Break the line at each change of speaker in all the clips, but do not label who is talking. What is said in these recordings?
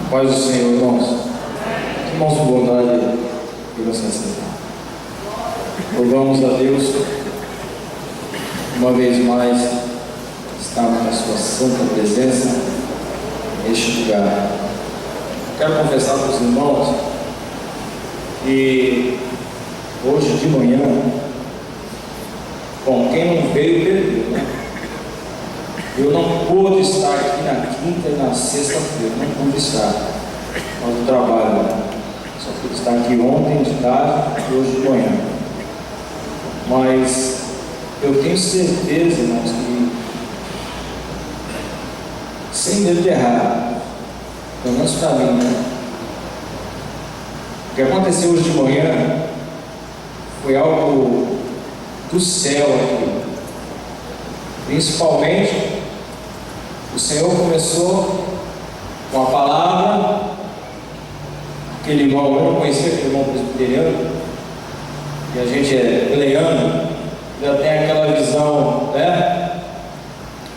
Paz do Senhor, irmãos. Irmãos de bondade e inocência. Louvamos a Deus uma vez mais, estamos na sua santa presença neste lugar. Quero confessar para os irmãos que hoje de manhã, bom, quem não veio, perdeu, né? Eu não pude estar aqui na quinta e na sexta-feira, não pude estar no trabalho, né? Só pude estar aqui ontem de tarde e hoje de manhã. Mas eu tenho certeza, irmãos, que sem medo de errar, pelo menos para mim, né? O que aconteceu hoje de manhã foi algo do céu aqui. Principalmente, o Senhor começou com a palavra. Aquele irmão, eu não conhecia aquele irmão presbiteriano, e a gente é pleiano, já tem aquela visão, né?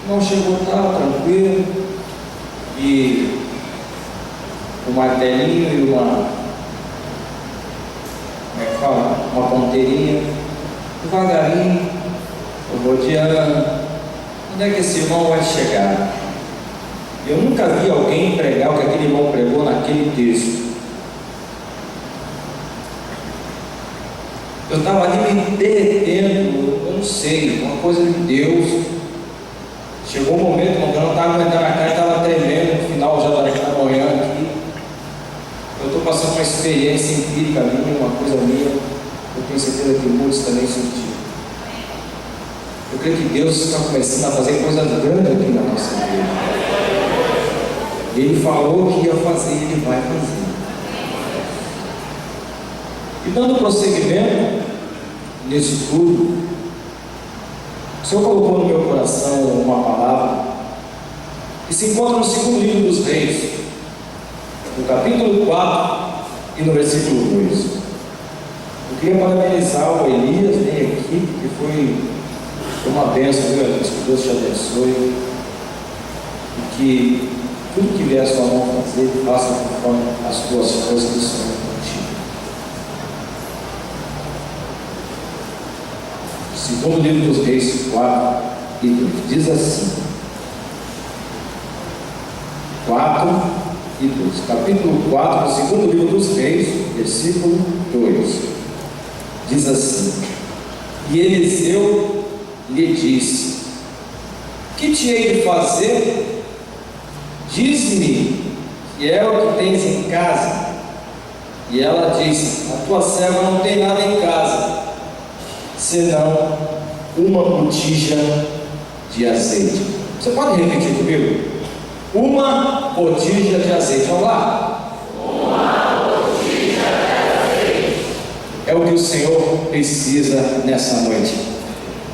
O irmão chegou, estava tranquilo, e um martelinho e uma, como é que fala? Uma ponteirinha, devagarinho, rodeando. Onde é que esse irmão vai chegar? Eu nunca vi alguém pregar o que aquele irmão pregou naquele texto. Eu estava ali me derretendo, eu não sei, uma coisa de Deus. Chegou um momento, irmão, que eu não estava aguentando a cara, estava tremendo no final já da manhã aqui. Eu estou passando uma experiência empírica minha, uma coisa minha, eu tenho certeza que muitos também sentiram. Eu creio que Deus está começando a fazer coisas grandes aqui na nossa vida. Ele falou que ia fazer, Ele vai fazer. E dando prosseguimento nisso tudo, o Senhor colocou no meu coração uma palavra que se encontra no segundo livro dos Reis, no capítulo 4 e no versículo 2. Eu queria parabenizar o Elias e a equipe, que foi uma bênção, viu, Elias? Que Deus te abençoe e que tudo que vier a sua mão fazer, faça conforme as tuas forças do Senhor contigo. Segundo livro dos Reis 4 e 2 diz assim: 4 e 2, capítulo 4 do segundo livro dos Reis, versículo 2, diz assim: E Eliseu lhe disse: Que te hei de fazer? Diz-me que é o que tens em casa. E ela disse: A tua serva não tem nada em casa, senão uma botija de azeite. Você pode repetir comigo? Uma botija de azeite. Vamos lá? Uma botija de azeite. É o que o Senhor precisa nessa noite.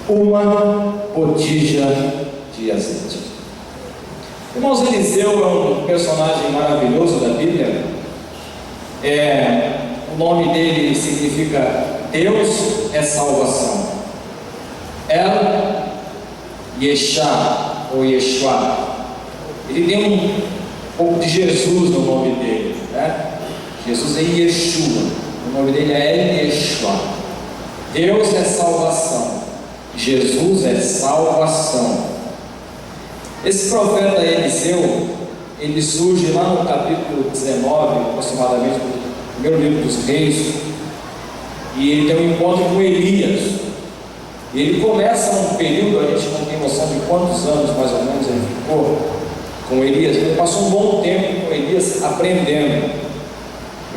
Uma botija de azeite. Irmãos, Eliseu é um personagem maravilhoso da Bíblia. O nome dele significa Deus é salvação. El Yeshua ou Yeshua. Ele tem um pouco de Jesus no nome dele, né? Jesus é Yeshua. O nome dele é El Yeshua. Deus é salvação. Jesus é salvação. Esse profeta Eliseu, ele surge lá no capítulo 19, aproximadamente, do primeiro livro dos Reis, e ele tem um encontro com Elias. E ele começa num período, a gente não tem noção de quantos anos mais ou menos ele ficou com Elias. Ele passou um bom tempo com Elias aprendendo.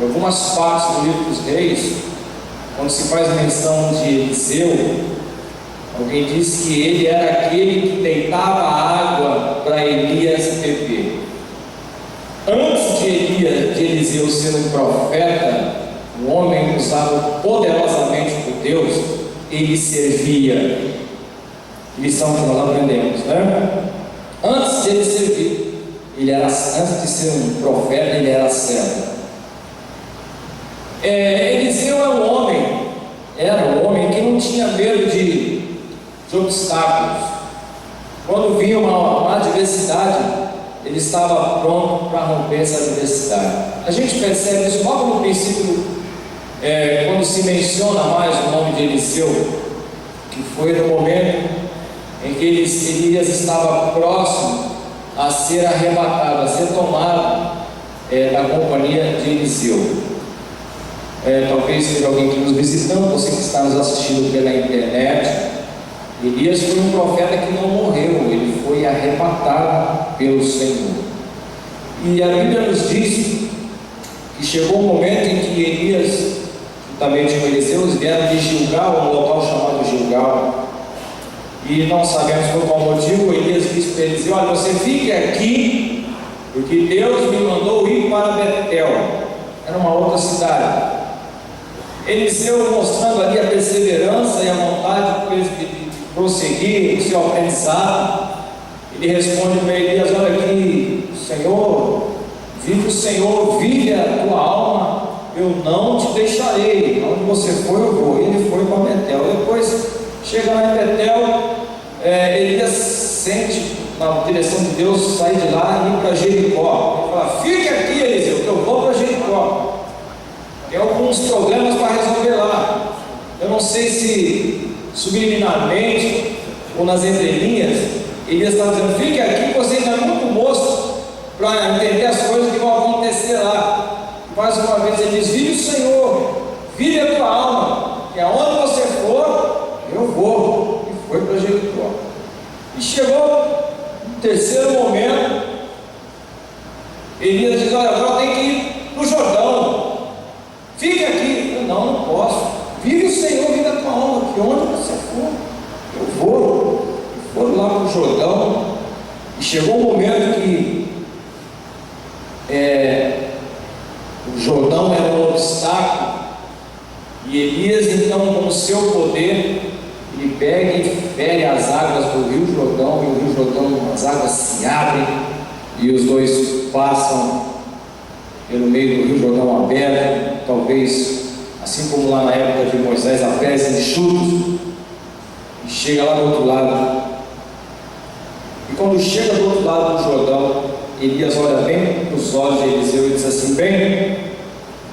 Em algumas partes do livro dos Reis, quando se faz menção de Eliseu, alguém diz que ele era aquele que deitava água para Elias beber. Antes de Eliseu ser um profeta, um homem usado poderosamente por Deus, ele servia. Lição que nós aprendemos, né? Antes de ele servir, antes de ser um profeta, ele era servo. Eliseu era um homem que não tinha medo de obstáculos. Quando vinha uma adversidade, ele estava pronto para romper essa adversidade. A gente percebe isso logo no princípio, quando se menciona mais o nome de Eliseu, que foi no momento em que Elias estava próximo a ser arrebatado, a ser tomado da companhia de Eliseu. Talvez seja alguém que nos visitando, você que está nos assistindo pela internet. Elias foi um profeta que não morreu, ele foi arrebatado pelo Senhor. E a Bíblia nos diz que chegou um momento em que Elias, juntamente com Eliseu, vieram de Gilgal, um local chamado Gilgal. E não sabemos por qual motivo. Elias disse para Eliseu: olha, você fique aqui, porque Deus me mandou ir para Betel. Era uma outra cidade. Eliseu, mostrando ali a perseverança e a vontade de prosseguir o seu aprendizado, ele responde para Elias: olha aqui, Senhor, vive o Senhor, vive a tua alma, eu não te deixarei, onde você for eu vou. E ele foi para Betel. Depois chega lá em Betel, Elias sente na direção de Deus sair de lá e ir para Jericó. Ele fala: fique aqui, Eliseu, que eu vou para Jericó, tem alguns problemas para resolver lá. Eu não sei se subliminarmente ou nas entrelinhas Elias está dizendo: fique aqui, você ainda é muito moço para entender as coisas que vão acontecer lá. Mais uma vez ele diz: vive o Senhor, vive a tua alma, que aonde você for eu vou. E foi para Jericó. E chegou no terceiro momento, Elias diz: olha, agora tem que ir para o Jordão, fique aqui. Eu, não posso. Vive o Senhor, vive a tua alma, que onde você for eu vou. E foram lá para o Jordão. E chegou um momento que o Jordão era um obstáculo, e Elias, então, com o seu poder, ele pega e fere as águas do Rio Jordão, e o Rio Jordão, as águas se abrem, e os dois passam pelo meio do Rio Jordão aberto, talvez assim como lá na época de Moisés, a pés enxutos, e chega lá do outro lado. E quando chega do outro lado do Jordão, Elias olha bem nos olhos de Eliseu e diz assim: bem,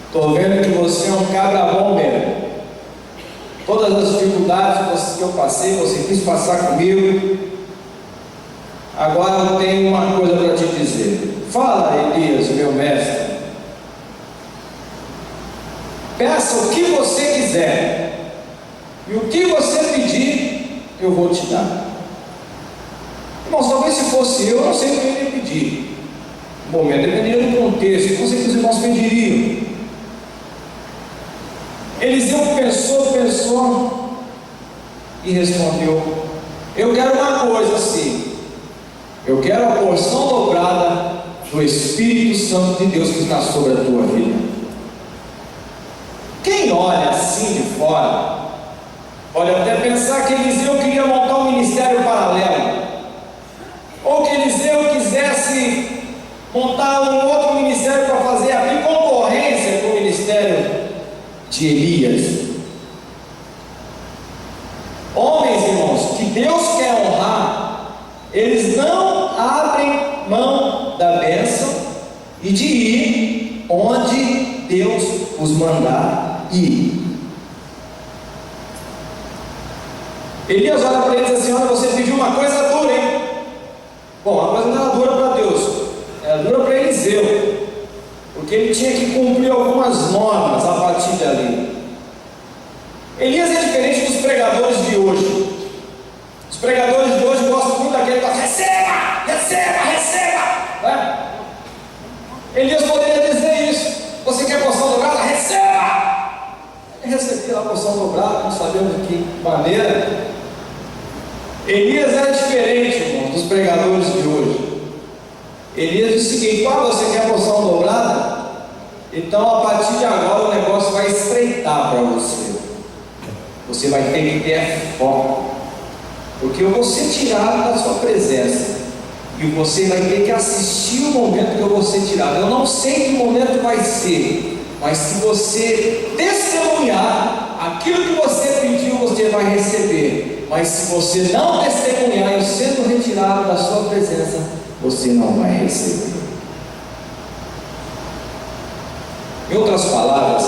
estou vendo que você é um cabra bom mesmo. Todas as dificuldades que eu passei, você quis passar comigo. Agora eu tenho uma coisa para te dizer. Fala, Elias, meu mestre. Peça o que você quiser, e o que você pedir, eu vou te dar. Irmãos, talvez se fosse eu não sei o que eu iria pedir. No momento, dependendo do contexto, não sei o que os irmãos pediriam. Eliseu pensou e respondeu: eu quero uma coisa assim, eu quero a porção dobrada do Espírito Santo de Deus que está sobre a tua vida. Quem olha assim de fora pode até pensar que Eliseu queria montar um ministério paralelo, ou que Eliseu quisesse montar um outro ministério para fazer abrir concorrência com o ministério de Elias. Homens, irmãos, que Deus quer honrar, eles não abrem mão da bênção e de ir onde Deus os mandar ir. Elias olha para ele e diz assim: olha, você pediu uma coisa dura, hein? Bom, a coisa não era dura para Deus, era dura para Eliseu, porque ele tinha que cumprir algumas normas a partir dali. Elias é diferente dos pregadores de hoje. Os pregadores de hoje gostam muito daquele que fala: receba, receba, receba, né? Elias poderia dizer isso: você quer porção dobrada? Receba! Ele recebia a porção dobrada, não sabemos de que maneira. Elias era diferente, irmão, dos pregadores de hoje. Elias disse o seguinte: você quer porção dobrada? Então a partir de agora o negócio vai estreitar para você. Você vai ter que ter foco, porque eu vou ser tirado da sua presença, e você vai ter que assistir o momento que eu vou ser tirado. Eu não sei que momento vai ser, mas se você testemunhar aquilo que você pediu, você vai receber. Mas se você não testemunhar, eu sendo retirado da sua presença, você não vai receber. Em outras palavras,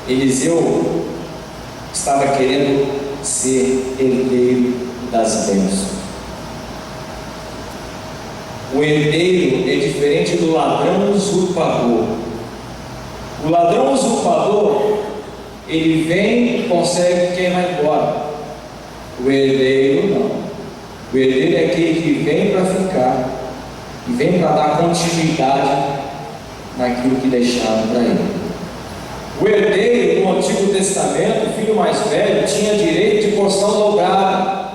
Eliseu estava querendo ser herdeiro das bênçãos. O herdeiro é diferente do ladrão usurpador. O ladrão usurpador, ele vem, consegue, quem vai embora. O herdeiro não. O herdeiro é aquele que vem para ficar, e vem para dar continuidade naquilo que deixaram para ele. O herdeiro no Antigo Testamento, o filho mais velho, tinha direito de porção dobrada.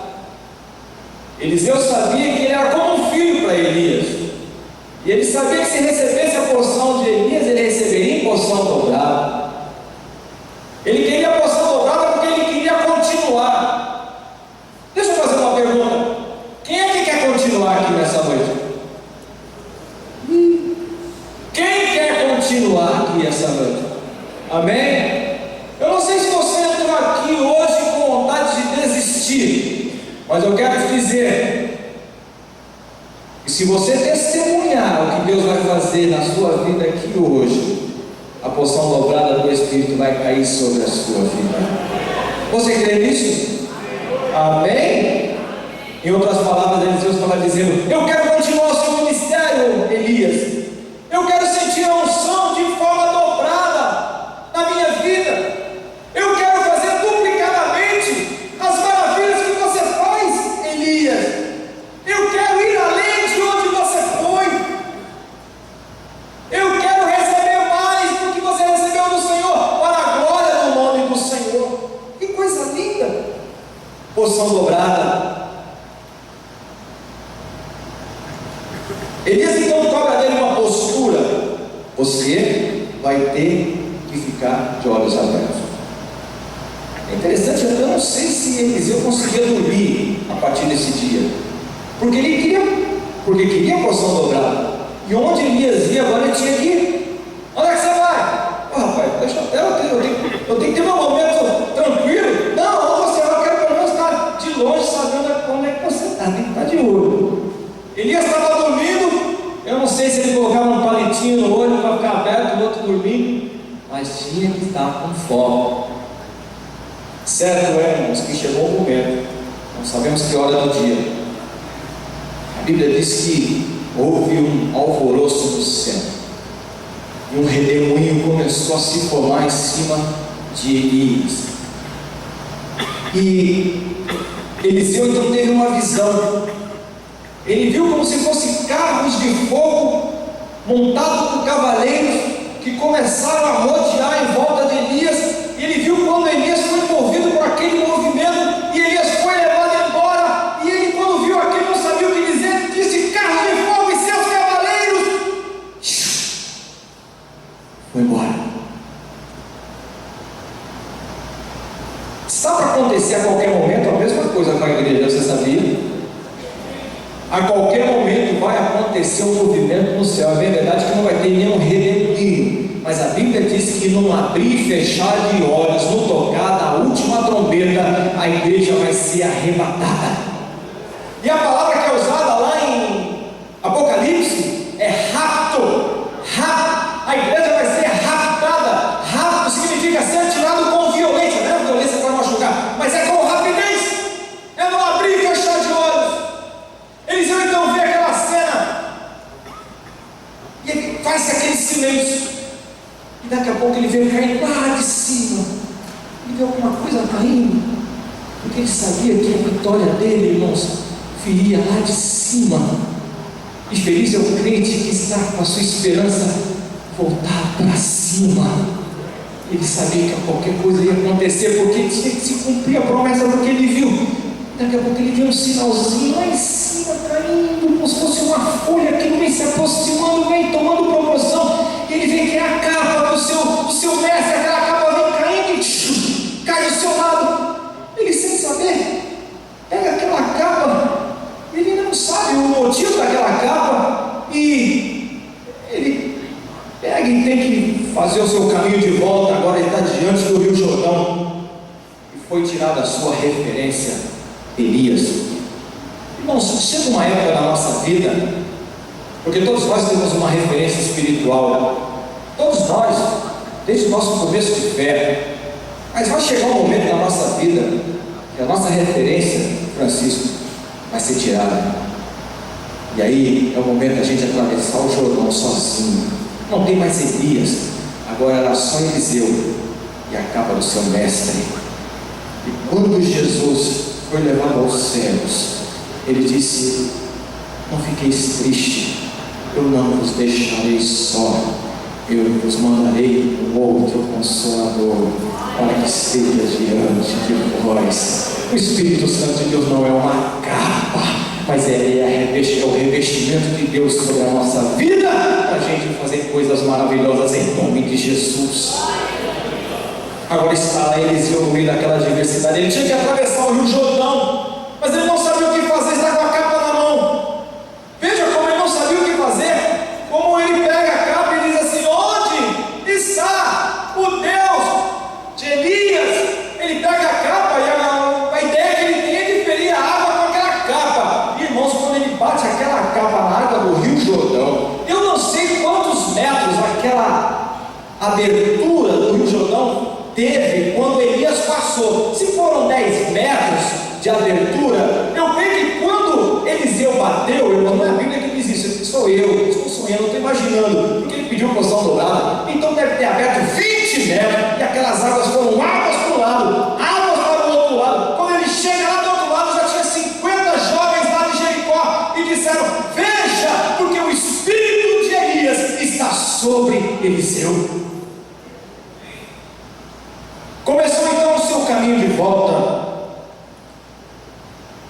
Eliseu sabia que ele era como um filho para Elias, e ele sabia que se recebesse a porção de Elias, ele receberia em porção dobrada. Ele queria a porção dobrada porque ele queria continuar. Deixa eu fazer uma pergunta: quem é que quer continuar aqui nessa noite? Quem quer continuar aqui essa noite? Amém? Eu não sei se você entrou aqui hoje com vontade de desistir, mas eu quero te dizer que se você testemunhar o que Deus vai fazer na sua vida aqui hoje, a porção dobrada do Espírito vai cair sobre a sua vida. Você crê nisso? Amém? Em outras palavras, Eliseu estava dizendo: eu quero continuar o seu ministério, Elias. Eu quero sentir a unção de forma dobrada na minha vida. Eu quero fazer duplicadamente as maravilhas que você faz, Elias. Eu quero ir além de onde você foi. Eu quero receber mais do que você recebeu do Senhor, para a glória do nome do Senhor. Que coisa linda! Porção dobrada. Elias então cobra dele uma postura: você vai ter que ficar de olhos abertos. É interessante, eu não sei se Eliseu conseguia dormir a partir desse dia, porque queria a porção dobrada. E onde Elias ia, agora ele tinha que ir. Onde é que você vai? Oh, rapaz, deixa eu tenho que ter meu momento tranquilo. Não, onde você vai? Eu quero pelo menos estar de longe, sabendo onde é que você está. Tem que estar de olho. Elias estava dormindo. Eu não sei se ele colocava um palitinho no olho para ficar aberto, o outro dormindo, mas tinha que estar com foco. Certo é, irmãos, que chegou o momento, não sabemos que hora do dia. A Bíblia diz que houve um alvoroço no céu, e um redemoinho começou a se formar em cima de Elias. E Eliseu então teve uma visão. Ele viu como se fossem carros de fogo montados por cavaleiros que começaram a rodear em volta de Elias. E ele viu quando Elias foi envolvido por aquele movimento, e Elias foi levado embora. E ele, quando viu aquilo, não sabia o que dizer, disse: carros de fogo e seus cavaleiros. Foi embora. Está para acontecer a qualquer momento a mesma coisa com a igreja, você sabia? A qualquer momento vai acontecer um movimento no céu. É verdade que não vai ter nenhum redemoinho, mas a Bíblia diz que num abrir e fechar de olhos, no tocar da última trombeta, a igreja vai ser arrebatada. E a palavra que é usada lá em Apocalipse é rapto. A igreja vai ser raptada. Rapto significa ser tirado com violência, não é violência para machucar, mas é com rapidez. É no abrir e fechar de olhos. Eliseu então vê aquela cena, e ele faz aquele silêncio, e daqui a pouco ele vê caindo lá de cima. Ele vê alguma coisa caindo, porque ele sabia que a vitória dele, irmãos, viria lá de cima. E feliz é o crente que está com a sua esperança voltada para cima. Ele sabia que qualquer coisa ia acontecer, porque tinha que se cumprir a promessa do que ele viu. Daqui a pouco ele viu um sinalzinho lá em cima, caindo, como se fosse uma folha que vem se aproximando, vem tomando proporção. E ele vê que é a capa do seu mestre, aquela capa vem caindo e cai do seu lado. Ele, sem saber, pega aquela capa, ele não sabe o motivo daquela capa, e ele pega e tem que fazer o seu caminho de volta. Agora ele está diante do Rio Jordão, e foi tirada a sua referência, Elias. Irmãos, chega uma época na nossa vida, porque todos nós temos uma referência espiritual, todos nós, desde o nosso começo de fé, mas vai chegar um momento na nossa vida que a nossa referência, Francisco, vai ser tirada. E aí é o momento da gente atravessar o Jordão sozinho. Não tem mais Elias, agora era só Eliseu e a capa do seu mestre. E quando Jesus foi levado aos céus, ele disse: não fiqueis tristes, eu não vos deixarei só, eu vos mandarei um outro Consolador, para que esteja diante de vós. O Espírito Santo de Deus não é uma capa, mas é o revestimento de Deus sobre a nossa vida, para a gente fazer coisas maravilhosas em nome de Jesus. Agora está lá Eliseu no meio daquela adversidade. Ele tinha que atravessar o Rio Jordão, mas ele não sabia o que fazer, está com a capa na mão. Veja como ele não sabia o que fazer, como ele pega a capa e diz assim: onde está o Deus de Elias? Ele pega a capa e a ideia que ele tem é de ferir a água com aquela capa. E, irmãos, quando ele bate aquela capa na água do Rio Jordão, eu não sei quantos metros aquela abertura do Rio Jordão teve quando Elias passou. Se foram 10 metros de abertura, eu creio que quando Eliseu bateu, irmão, não é a Bíblia que diz isso, sou eu, estou sonhando, estou imaginando, porque ele pediu porção dourada, então deve ter aberto 20 metros, e aquelas águas foram águas para um lado, águas para o outro lado. Quando ele chega lá do outro lado, já tinha 50 jovens lá de Jericó, e disseram: veja, porque o espírito de Elias está sobre Eliseu. Começou então o seu caminho de volta.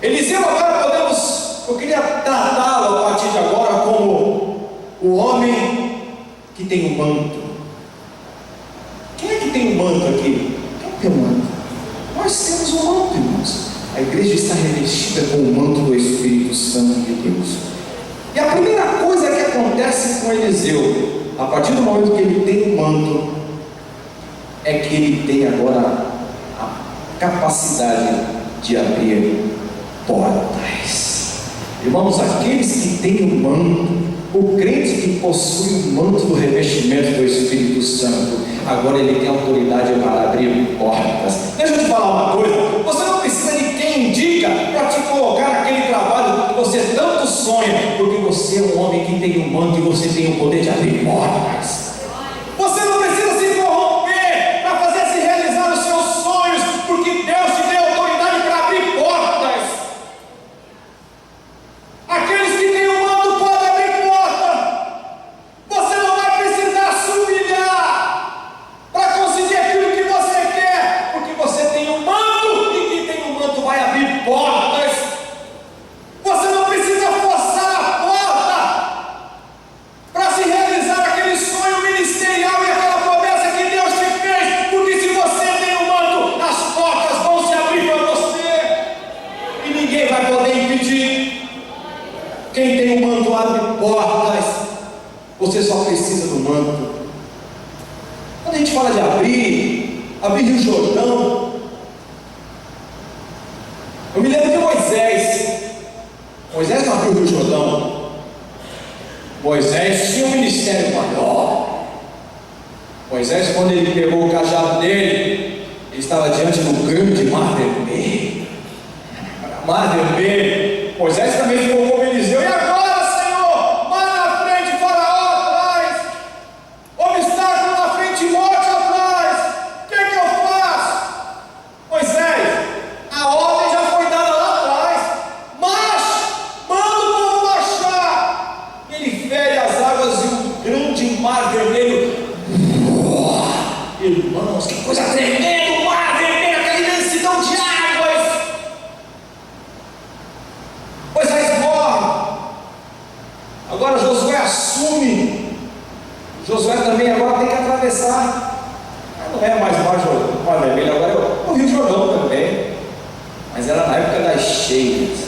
Eliseu, agora eu queria tratá-lo a partir de agora como o homem que tem um manto. Quem é que tem um manto aqui? Quem tem um manto? Nós temos um manto, irmãos. A igreja está revestida com o manto do Espírito Santo de Deus. E a primeira coisa que acontece com Eliseu, a partir do momento que ele tem um manto, é que ele tem agora a capacidade de abrir portas. Irmãos, aqueles que têm o manto, o crente que possui o manto do revestimento do Espírito Santo, agora ele tem autoridade para abrir portas. Deixa eu te falar uma coisa: você não precisa de quem indica para te colocar naquele trabalho que você tanto sonha, porque você é um homem que tem o manto e você tem o poder de abrir portas. Você não precisa se corromper para fazer se realizar os seus sonhos, porque Deus te deu autoridade para abrir portas. Aqueles que têm o manto podem abrir porta. Você não vai precisar se humilhar para conseguir aquilo que você quer, porque você tem o manto, e quem tem o manto vai abrir portas. Você não precisa forçar a porta para se realizar aquele sonho ministerial e aquela promessa que Deus te fez, porque se você tem o manto, as portas vão se abrir para você e ninguém vai poder impedir. Quem tem o manto abre portas. Você só precisa do manto. Quando a gente fala de abrir Rio Jordão, eu me lembro de Moisés. Moisés não abriu o Rio Jordão. Moisés tinha um ministério maior. Moisés, quando ele pegou o cajado dele, ele estava diante do grande mar vermelho. Mar vermelho. Moisés também ficou como Eliseu. E agora, Senhor? Mar na frente, Faraó atrás, obstáculo na frente, morte atrás. O que é que eu faço? Moisés, a ordem já foi dada lá atrás. Marcha, manda o povo marchar. Ele fere as águas e o grande mar vermelho. Irmãos, que coisa tremenda! O mar vermelho, aquela imensidão de águas. Moisés morre. Agora Josué assume. Josué também agora tem que atravessar. Não é mais o mar vermelho, agora é o Rio Jordão também. Mas era na época das cheias.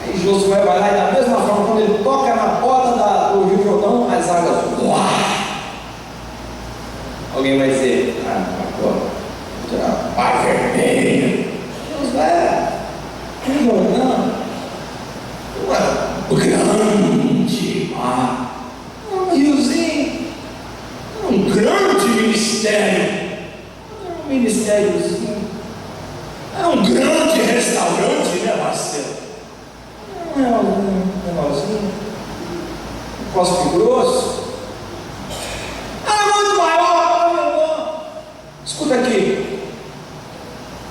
Aí Josué vai lá e da mesma forma, quando ele toca na porta do Rio Jordão, as águas. Alguém vai dizer: mar vermelho. Josué, Rio Jordão. cospe grosso. Ah, muito maior, meu irmão. Escuta aqui.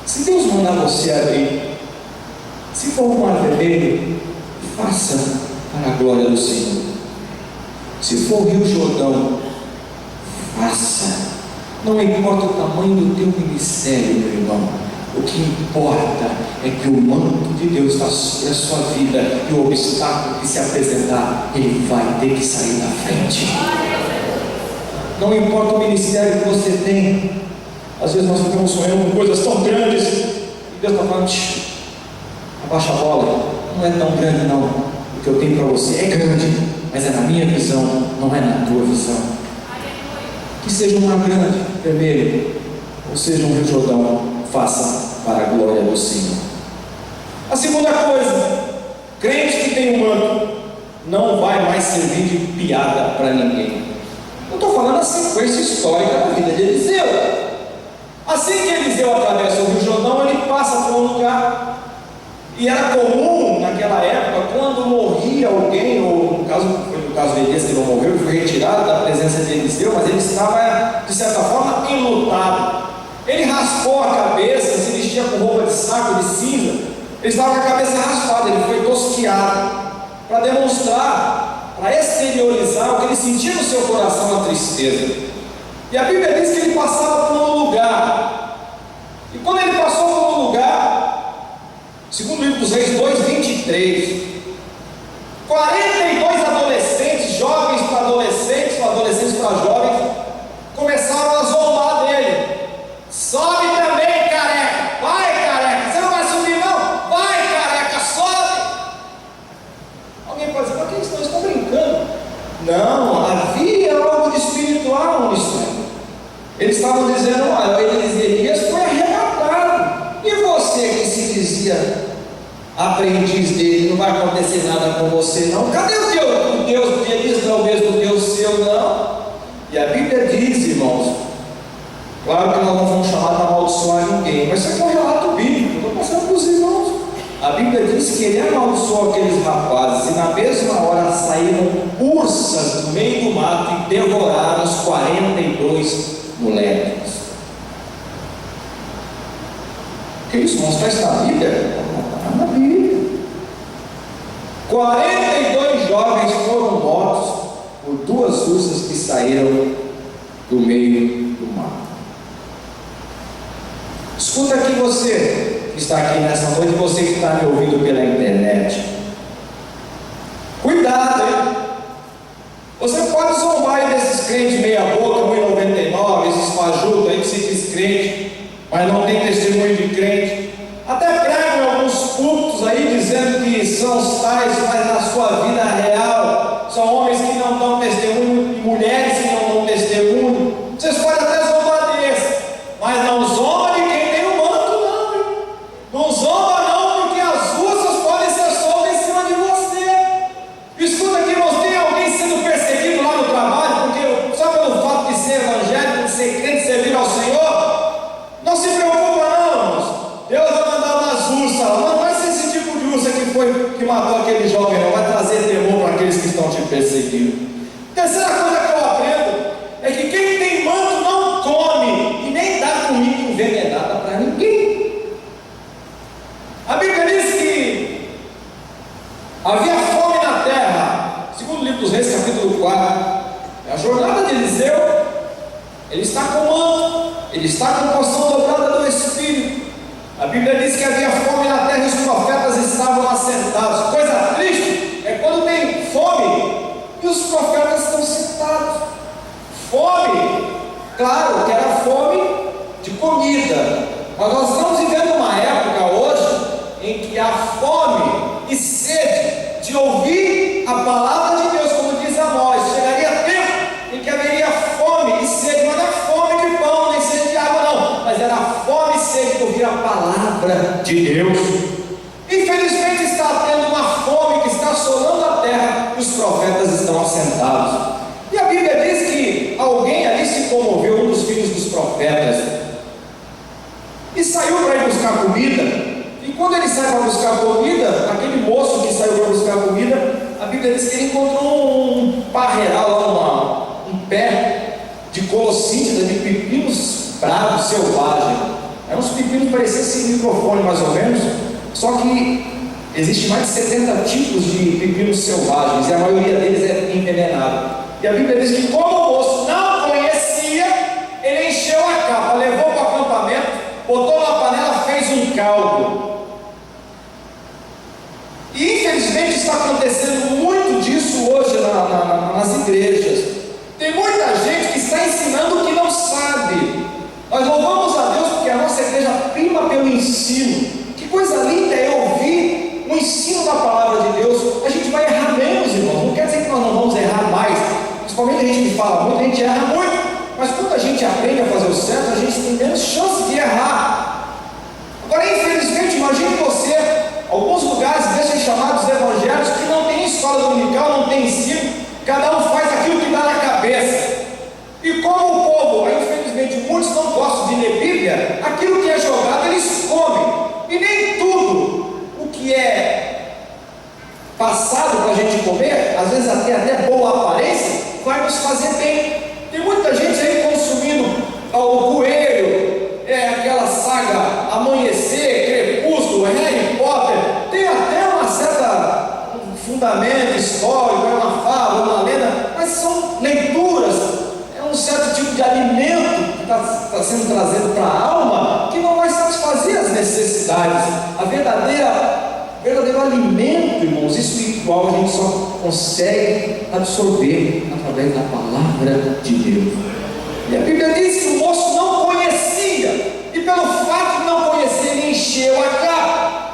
Se Deus mandar você abrir, se for um mar vermelho, faça para a glória do Senhor. Se for o Rio Jordão, faça. Não importa o tamanho do teu ministério, meu irmão. O que importa é que o manto de Deus está sobre a sua vida, e o obstáculo que se apresentar, ele vai ter que sair da frente. Não importa o ministério que você tem. Às vezes nós ficamos sonhando com coisas tão grandes, e Deus está falando: abaixa a bola, não é tão grande não. O que eu tenho para você é grande, mas é na minha visão, não é na tua visão. Que seja um mar grande, vermelho, ou seja um Rio Jordão, faça para a glória do Senhor. A segunda coisa, crente que tem um manto não vai mais servir de piada para ninguém. Eu estou falando a sequência histórica da vida de Eliseu. Assim que Eliseu atravessa o Rio Jordão, ele passa por um lugar, e era comum naquela época, quando morria alguém, ou no caso de Elias, que não morreu, ele foi retirado da presença de Eliseu, mas ele estava, de certa forma, enlutado. Ele raspou a cabeça, se vestia com roupa de saco, de cinza. Ele estava com a cabeça raspada, ele foi tosquiado, para demonstrar, para exteriorizar o que ele sentia no seu coração, a tristeza. E a Bíblia diz que ele passava por um lugar, e quando ele passou por um lugar, segundo o livro dos Reis 2:23, 42 adolescentes, jovens para adolescentes, ou adolescentes para jovens, começaram a zombar dele. Sobe também, careca! Vai, careca! Você não vai subir, não? Vai, careca, sobe! Alguém pode dizer: mas que eles estão brincando? Não, havia algo de espiritual nisso aí. Eles estavam dizendo: olha, Elias foi arrebatado. E você que se dizia aprendiz dele, não vai acontecer nada com você não? Cadê o Deus de Elias? Não é o mesmo Deus seu, não? E a Bíblia diz, irmãos, claro que nós não vamos chamar de amaldiçoar ninguém, mas isso é um relato bíblico, eu estou passando para os irmãos. A Bíblia diz que ele amaldiçoou aqueles rapazes, e na mesma hora saíram ursas do meio do mato e devoraram os 42 moleques. Que isso, irmãos? Está na Bíblia? Está na Bíblia. 42 jovens foram mortos por 2 ursas que saíram do meio do mato. Escuta aqui, você que está aqui nessa noite, você que está me ouvindo pela internet. Cuidado, hein? Você pode zombar aí desses crentes meia boca, 1,99, esses fajutos aí que se diz crente, mas não tem testemunho de crente. Até pregam em alguns cultos aí dizendo que são os tais, mas na sua vida real são homens que não dão testemunho e mulheres que não dão testemunho. Vocês podem até zombar desse, mas não zomba de quem tem o manto, não. Não zomba não, porque as ursas podem ser soltas em cima de você. Escuta aqui, irmãos, tem alguém sendo perseguido lá no trabalho, porque só pelo fato de ser evangélico, de ser crente, servir ao Senhor? Não se preocupa não, irmãos. Deus vai mandar umas ursas lá. Não vai ser esse tipo de ursa que matou aquele jovem, não. Vai trazer temor para aqueles que estão te perseguindo. Terceira coisa que eu aprendo é que quem tem manto não come e nem dá comida envenenada para ninguém. A Bíblia diz que havia fome na terra. Segundo o livro dos Reis, capítulo 4. A jornada de Eliseu, ele está com manto, ele está com porção dobrada do Espírito. A Bíblia diz que havia fome na terra e os profetas estavam assentados. Coisa triste é quando tem fome e os profetas estão sentados. Fome, claro que era fome de comida, mas nós estamos vivendo uma época hoje em que há fome e sede de ouvir a palavra de Deus, como diz Amós. Chegaria tempo em que haveria fome e sede, mas não é fome de pão, nem sede de água não, mas era fome e sede de ouvir a palavra de Deus. Infelizmente está tendo uma fome que está assolando a terra e os profetas estão assentados. E a Bíblia diz que alguém ali se comoveu, um dos filhos dos profetas, e saiu para ir buscar comida. E quando ele sai para buscar comida, aquele moço que saiu para buscar comida, a Bíblia diz que ele encontrou um parreiral, um pé de colossíntida, de pepinos bravos, selvagens. Eram uns pepinos que pareciam esse microfone mais ou menos, só que existe mais de 70 tipos de pepinos selvagens e a maioria deles é envenenado. E a Bíblia diz que, como o moço não conhecia, ele encheu a capa, levou para o acampamento, botou na panela, fez um caldo. E infelizmente está acontecendo muito disso hoje nas igrejas. Tem muita gente que está ensinando o que não sabe. Nós louvamos a Deus porque a nossa igreja prima pelo ensino. Que coisa linda é ouvir o ensino da palavra de Deus. A gente vai errar menos, irmãos. Não quer dizer que nós não vamos errar mais. Principalmente a gente que fala muito, a gente erra muito. Mas quando a gente aprende a fazer o certo, a gente tem menos chance de errar. Agora, infelizmente, imagine você, alguns lugares deixam chamados evangélicos que não tem escola dominical, não tem ensino, cada um faz aquilo que dá na cabeça. E como o povo, infelizmente, muitos não gostam de ler Bíblia, aquilo que é jogado eles comem. E nem tudo o que é passado para a gente comer, às vezes até boa aparência, vai nos fazer bem. Tem muita gente aí consumindo o coelho, aquela saga Amanhecer, Crepúsculo, Harry Potter, tem até uma certa fundamento histórico, é uma fábula, uma lenda, mas são leituras, é um certo tipo de alimento que está sendo trazido para a alma, que não vai satisfazer as necessidades. A verdadeiro alimento, irmãos, espiritual, a gente só consegue absorver através da palavra de Deus. E a Bíblia diz que o moço não conhecia, e pelo fato de não conhecer, ele encheu a capa.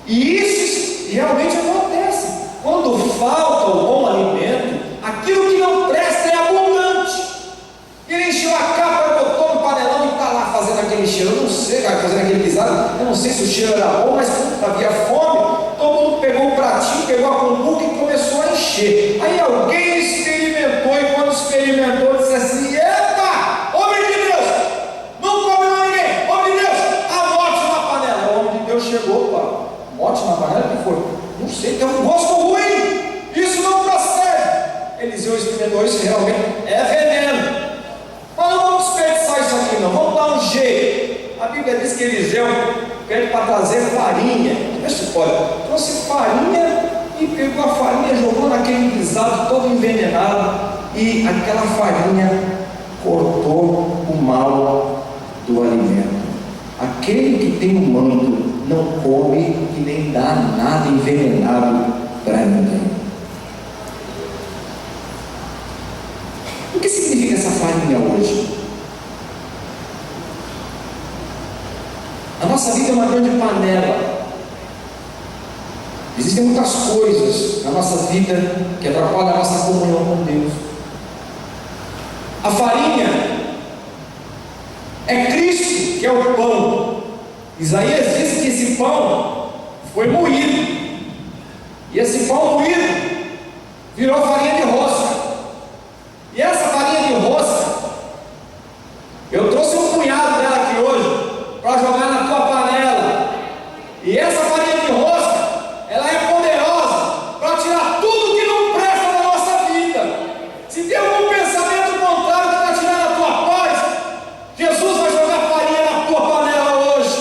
E isso realmente acontece. Quando falta o bom alimento, aquilo que não presta é abundante. Ele encheu a capa, botou no panelão e está lá fazendo aquele cheiro. Eu não sei, fazendo aquele guisado. Eu não sei se o cheiro era bom, mas havia fome. Todo mundo pegou o pratinho, pegou a cumbuca e começou a encher. Aí alguém experimentou, e quando experimentou, disse assim: eita, homem de Deus, não come mais ninguém, homem de Deus, a morte na panela. O homem de Deus chegou, pá, morte na panela, o que foi? Não sei, tem um gosto ruim, isso não procede. Eliseu experimentou, isso realmente é veneno. Mas não vamos desperdiçar isso aqui não, vamos dar um jeito. A Bíblia diz que Eliseu pede para trazer farinha, vê se pode, trouxe farinha e pegou a farinha, jogou naquele guisado todo envenenado, e aquela farinha cortou o mal do alimento. Aquele que tem um manto não come e nem dá nada envenenado para ninguém. O que significa essa farinha hoje? A nossa vida é uma grande panela. Existem muitas coisas na nossa vida que atrapalham a nossa comunhão com Deus. A farinha é Cristo, que é o pão. Isaías diz que esse pão foi moído, e esse pão moído virou farinha de rosca. E essa farinha de rosca, eu trouxe um punhado dela aqui hoje para jogar na tua panela. E essa farinha de rosca, ela é poderosa para tirar tudo que não presta da nossa vida. Se tem algum pensamento contrário que está tirando a tua paz, Jesus vai jogar farinha na tua panela hoje.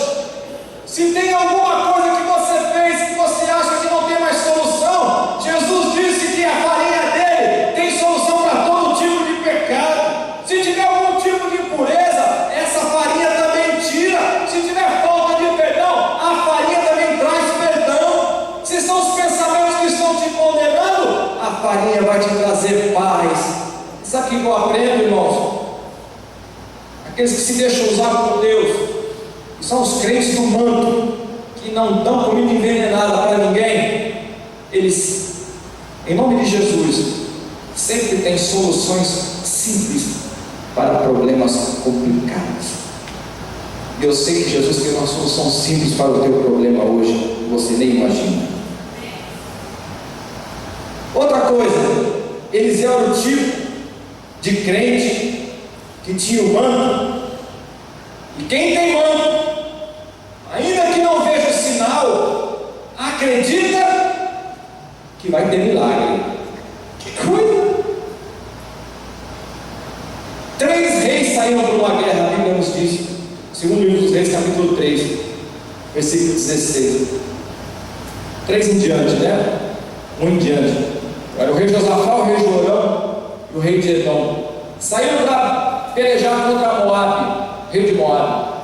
Se tem alguma coisa que você fez que você acha que não tem mais solução, Jesus disse que a farinha dele tem solução para todo tipo de pecado. Se tiver algum tipo de impureza, essa farinha também tira. Se tiver falta de perdão, a farinha também traz perdão. Se são os pensamentos que estão te condenando, a farinha vai te trazer paz. Sabe o que eu aprendo, irmãos? Aqueles que se deixam usar por Deus, que são os crentes do manto, que não dão comida envenenada para ninguém, eles, em nome de Jesus, sempre têm soluções simples para problemas complicados. Eu sei que Jesus tem uma solução simples para o teu problema hoje, que você nem imagina. Outra coisa, Eliseu era o tipo de crente que tinha o manto. E quem tem manto, ainda que não veja o sinal, acredita que vai ter milagre. saíram para uma guerra, a Bíblia nos diz, segundo livro dos Reis, capítulo 3, versículo 16. 3 em diante, né? 1 em diante. Era o rei Josafá, o rei Jorão e o rei de Edom. Saíram para pelejar contra Moabe, rei de Moabe.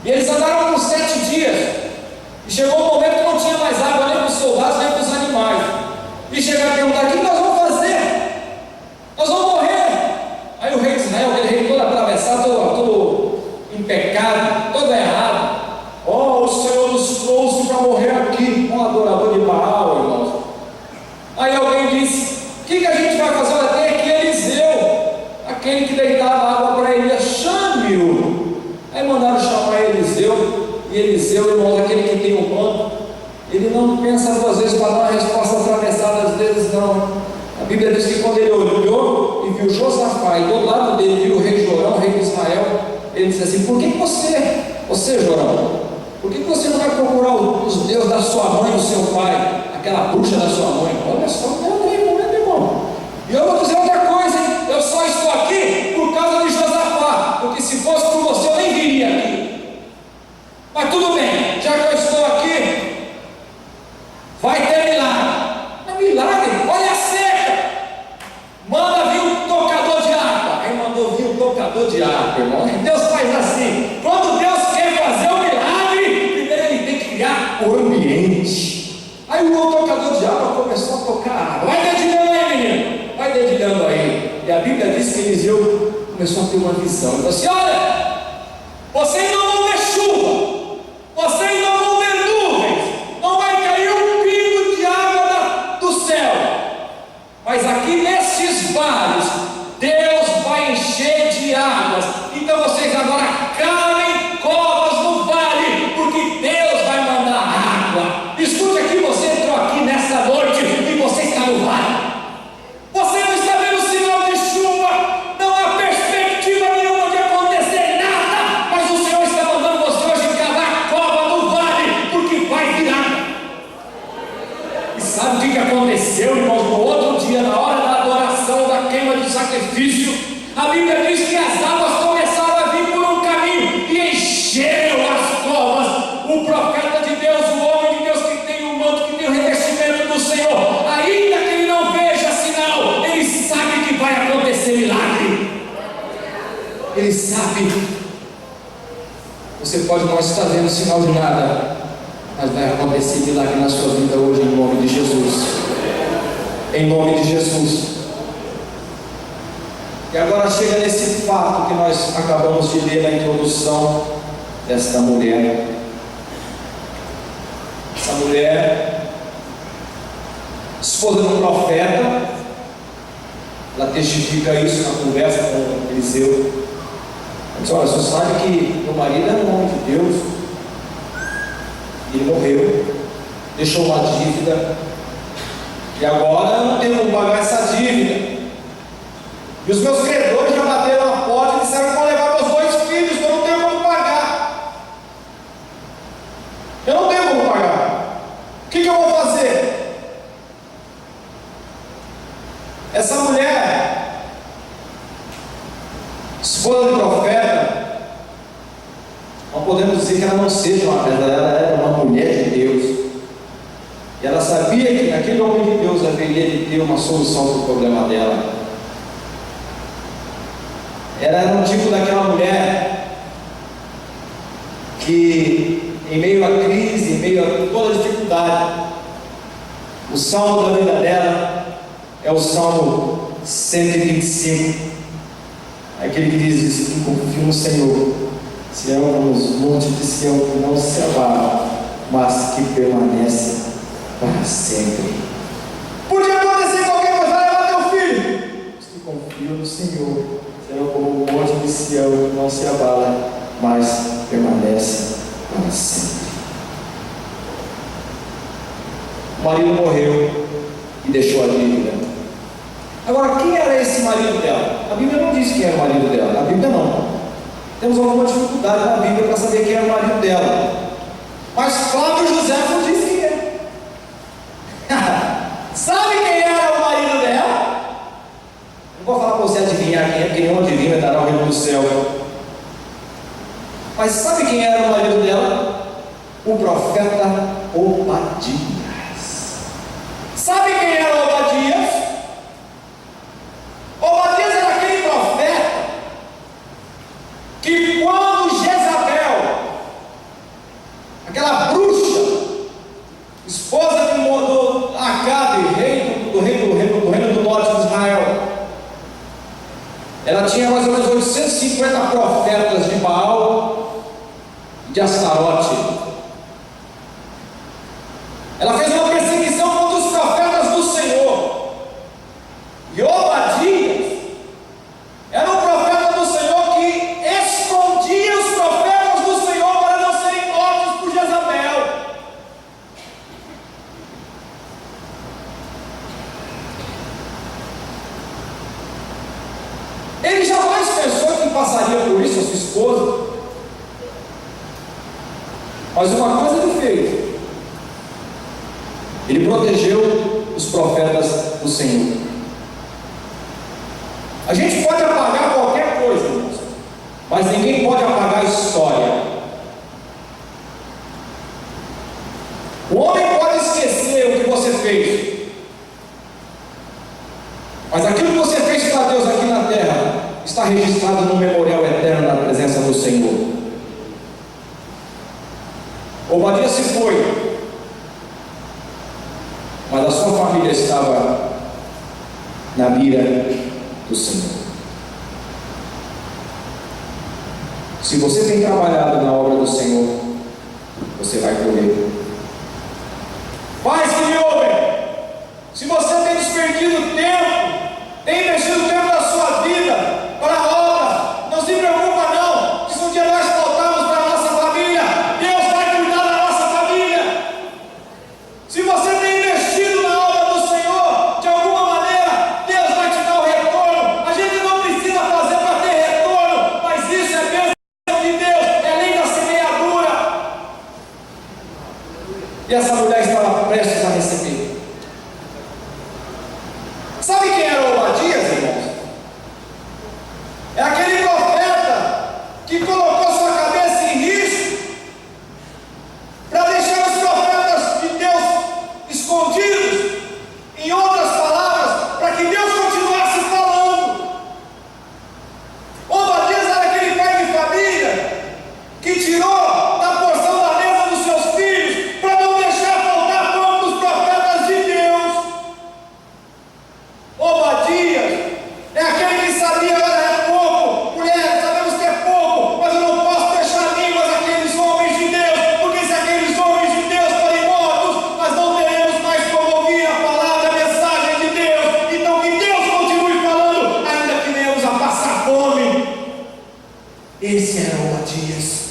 E eles andaram por 7 dias. E chegou um momento que não tinha mais água nem para os soldados, nem para os animais. E chegaram a perguntar: o que nós vamos fazer? Nós vamos morrer. Aí o rei de Israel, aquele rei todo atravessado, todo em pecado, todo errado. Oh, o Senhor nos trouxe para morrer aqui. Um adorador de Baal, irmãos. Aí alguém disse: o que a gente vai fazer? Olha, tem aqui Eliseu, aquele que deitava água para Elias, chame-o. Aí mandaram chamar Eliseu. E Eliseu, irmãos, aquele que tem o manto, ele não pensa duas vezes para dar uma resposta atravessada, às vezes não. A Bíblia diz que quando ele olhou e viu Josafá, e do lado dele viu o rei Jorão, rei de Israel, ele disse assim: por que você Jorão, por que você não vai procurar os deuses da sua mãe, do seu pai, aquela bruxa da sua mãe? Olha só, não tem momento, irmão. E eu vou dizer outra coisa, hein? Eu só estou aqui por causa de Josafá, porque se fosse por você eu nem viria aqui. Mas tudo bem, já que eu estou aqui, vai ter milagre. Mas milagre? Olha a seca. Manda vir um tocador de harpa. Aí mandou vir um tocador de harpa, irmão. Deus faz assim. Quando Deus quer fazer um milagre, primeiro ele tem que criar o ambiente. Aí o tocador de harpa começou a tocar harpa. Vai dedilhando aí, menino. Vai dedilhando aí. E a Bíblia diz que Eliseu começou a ter uma visão. Ele falou assim: olha, vocês não vão ver chuva. Vocês não vão ver nuvens, não vai cair um pingo de água do céu, mas aqui nesses vales, Deus vai encher de águas. Então vocês agora cavem covas no vale, porque Deus vai mandar água. Escute aqui, você entrou aqui nessa noite e você está no vale. Você não está vendo sinal de chuva, não há perspectiva nenhuma de acontecer nada, mas o Senhor está mandando você hoje cavar cova no vale, porque vai virar. E sabe o que aconteceu, irmãos? No outro dia, na hora da adoração, da queima de sacrifício, a Bíblia diz que as águas começaram a vir por um caminho e encheram as covas. O profeta de Deus, o homem de Deus que tem o manto, que tem o revestimento do Senhor, ainda que ele não veja sinal, ele sabe que vai acontecer milagre. Ele sabe. Você pode não estar vendo sinal de nada, mas vai acontecer milagre na sua vida hoje, em nome de Jesus. Em nome de Jesus. E agora chega nesse fato que nós acabamos de ler na introdução desta mulher. Essa mulher, esposa de um profeta, ela testifica isso na conversa com Eliseu. Ela diz: olha, você sabe que meu marido é um homem de Deus, ele morreu, deixou uma dívida, e agora eu não tenho como pagar essa dívida. E os meus credores já bateram na porta e disseram que vão levar meus 2 filhos, que eu não tenho como pagar. Eu não tenho como pagar. O que eu vou fazer? Essa mulher, esposa do profeta, não podemos dizer que ela não seja uma pedra, ela era uma mulher de Deus. E ela sabia que naquele homem de Deus haveria de ter uma solução para o problema dela. Ela era um tipo daquela mulher que, em meio à crise, em meio a toda a dificuldade, o salmo da vida dela é o Salmo 125, aquele que diz isso: confio no Senhor, Sião como os montes de Sião, que não se abala, mas que permanece para sempre. Podia acontecer qualquer coisa, vai levar teu filho. Se confio no Senhor, serão como o monte de Sião, que não se abala, mas permanece para sempre. O marido morreu e deixou a dívida. Agora, quem era esse marido dela? A Bíblia não diz quem era o marido dela. A Bíblia não. Temos alguma dificuldade na Bíblia para saber quem era o marido dela. Mas Flávio José diz quem é. Sabe quem era o marido dela? Não vou falar para você adivinhar quem é, porque nenhum adivinha dará o reino do céu. Mas sabe quem era o marido dela? O profeta Obadias. Sabe quem era Obadias? Obadias era aquele profeta que quando Jezabel, aquela bruxa, esposa de Acabe, rei do reino do norte de Israel, ela tinha mais ou menos 850 profetas de Baal e de Astarote. Ela fez uma perseguição contra os profetas do Senhor. E Obadias era um profeta do Senhor que escondia os profetas do Senhor para não serem mortos por Jezabel. Ele jamais pensou que passaria por isso a sua esposa. Mas uma coisa ele fez: ele protegeu os profetas do Senhor. A gente pode apagar qualquer coisa, irmãos, mas ninguém pode apagar a história. O homem pode esquecer o que você fez, mas aquilo que você fez para Deus aqui na terra está registrado no memorial eterno na presença do Senhor. Obadias se foi, mas a sua família estava na mira do Senhor. Se você tem trabalhado na obra do Senhor, você vai colher. Pais que me ouvem, se você tem desperdido tempo, tem investido tempo da sua vida para a obra, não se preocupa não, que se um dia nós voltarmos para a nossa família, Deus vai cuidar da nossa família. Se você tem investido na obra do Senhor, de alguma maneira, Deus vai te dar o retorno. A gente não precisa fazer para ter retorno, mas isso é bênção de Deus, é lei da semeadura. E essa mulher estava prestes a receber. Sabe quem era Obadias, irmãos? É aquele profeta que colocou sua cabeça em risco para deixar os profetas de Deus escondidos. Em outras palavras, para que Deus continuasse falando. Obadias era aquele pai de família que tirou da porção da mesa dos seus filhos para não deixar faltar pão para os profetas de Deus. Obadias é aquele que sabia: olha, é pouco, mulher, sabemos que é pouco, mas eu não posso deixar línguas aqueles homens de Deus, porque se aqueles homens de Deus forem mortos, nós não teremos mais como ouvir a palavra, a mensagem de Deus. Então que Deus continue falando, ainda que venhamos a passar fome. Esse era Obadias.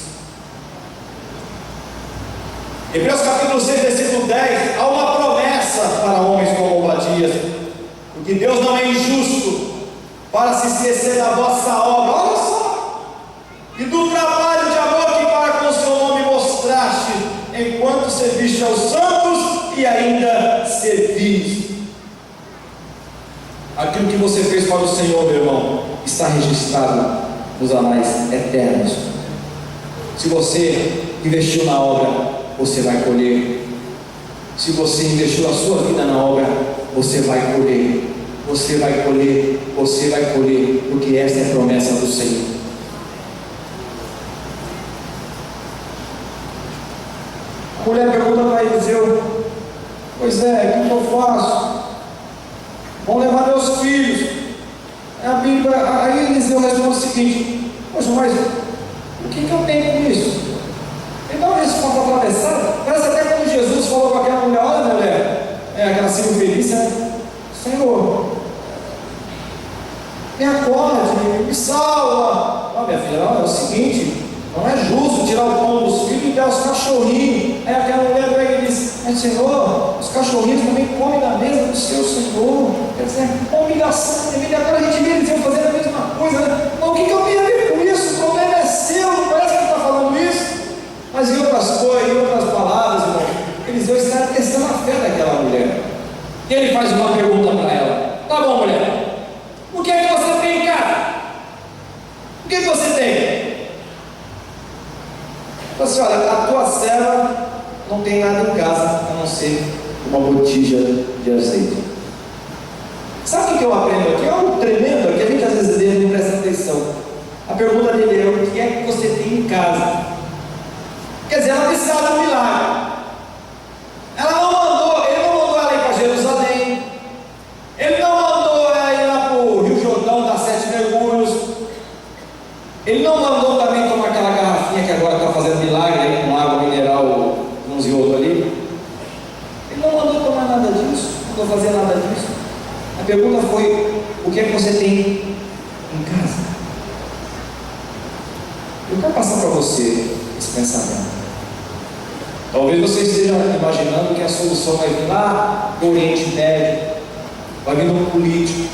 Hebreus capítulo 6, versículo 10, há uma promessa para homens como Obadias, porque Deus não é injusto para se esquecer da vossa obra, olha só, e do trabalho de amor que para com o seu nome mostraste, enquanto serviste aos santos e ainda servis. Aquilo que você fez para o Senhor, meu irmão, está registrado nos anais eternos. Se você investiu na obra, você vai colher. Se você investiu a sua vida na obra, você vai colher. Você vai colher, você vai colher, porque esta é a promessa do Senhor. A mulher pergunta para Eliseu: pois é, o que eu faço? Vão levar meus filhos. Aí Eliseu responde o seguinte: poxa, mas o que eu tenho com isso? Ele dá uma resposta atravessada. Parece até quando Jesus falou com aquela mulher: olha, mulher, aquela circunferência, né? Senhor, me acorde, me salva. Ó, minha filha, é o seguinte: não é justo tirar o pão dos filhos e dar os cachorrinhos. Aí aquela mulher pega e diz: mas Senhor, os cachorrinhos também comem da mesa do seu Senhor. Quer dizer, uma humilhação tremenda. Agora a gente vê eles fazendo a mesma coisa, né? Mas o que eu tenho a ver com isso? O problema é seu, não parece que ele está falando isso? Mas em outras coisas, em outras palavras, irmão, Eliseu está testando a fé daquela mulher. E ele faz uma pergunta para ela: tá bom, mulher, o que é que você tem em casa? O que é que você tem? Falou assim: olha, a tua serva não tem nada em casa a não ser uma botija de azeite. Sabe o que eu aprendo aqui? É algo tremendo que a gente às vezes não presta atenção. A pergunta dele é: o que é que você tem em casa? Quer dizer, ela precisava de um milagre. Ele não mandou ela ir para Jerusalém. Ele não mandou ela ir lá para o Rio Jordão dar 7 mergulhos. Ele não mandou também tomar aquela garrafinha que agora está fazendo milagre aí, com água mineral, uns e outros ali. Ele não mandou tomar nada disso, não mandou fazer nada disso. A pergunta foi: o que é que você tem em casa? Eu quero passar para você esse pensamento. Talvez você esteja imaginando que a solução vai vir lá do Oriente Médio, vai vir do político,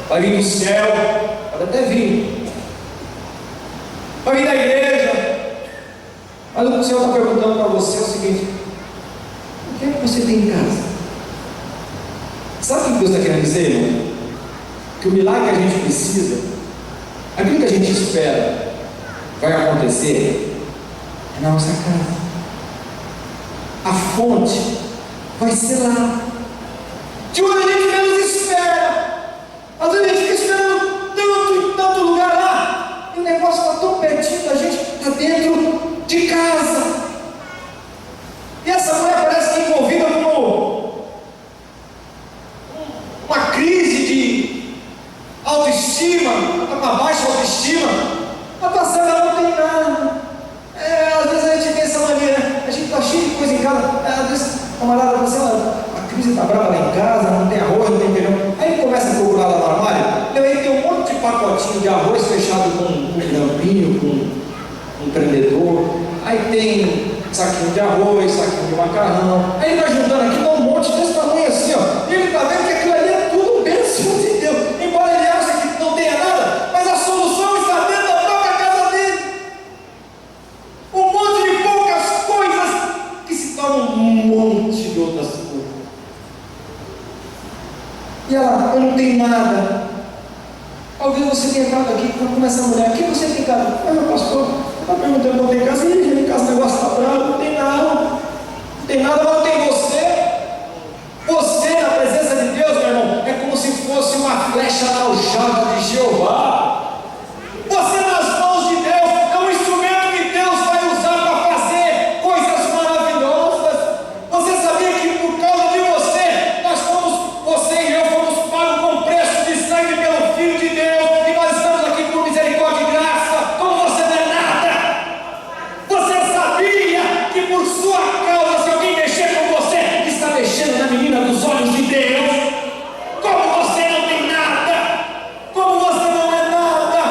vai vir do céu, pode até vir, vai vir da igreja. Mas o que o Senhor está perguntando para você é o seguinte: o que é que você tem em casa? Sabe o que Deus está querendo dizer, irmão? Que o milagre que a gente precisa, aquilo que a gente espera vai acontecer, é na nossa casa. A fonte vai ser lá, de onde a gente menos espera. Às vezes a gente fica esperando tanto em tanto lugar lá, e o negócio está tão pertinho da gente, está dentro de casa. E essa mulher parece que envolvida com uma crise de autoestima, está com uma baixa autoestima. A tua serva não tem nada. Às vezes a gente tem essa mania, né? A gente está cheio de coisa em casa. Às vezes a camarada fala assim: a crise está brava lá em casa, não tem arroz, não tem feijão. Aí ele começa a procurar lá no armário, e aí tem um monte de pacotinho de arroz fechado com grampinho, com um prendedor. Aí tem saquinho de arroz, saquinho de macarrão. Aí ele vai juntando aqui, dá um monte desse tamanho assim, ó. E ele está vendo que aquilo ali é tudo bênção de Deus. Embora ele ache que não tenha nada, mas a solução está dentro da própria casa dele. Um monte de poucas coisas que se tornam um monte de outras coisas. E ela: eu não tenho nada. Talvez você tenha entrado aqui com essa mulher: o que você tem em casa? Mas meu pastor está perguntando: não tem casa? E em casa o negócio está bravo, não tem nada. Não tem nada, mas não tem você. Você, na presença de Deus, meu irmão, é como se fosse uma flecha aljada de Jeová. Você nas mãos de Deus é um instrumento que Deus vai usar para fazer coisas maravilhosas. Você sabia que por causa de você e eu fomos pagos com preço de sangue pelo Filho de Deus, e nós estamos aqui por misericórdia e graça. Como você não é nada? Você sabia que por sua causa, se alguém mexer com você, está mexendo na menina dos olhos de Deus? Como você não tem nada? Como você não é nada?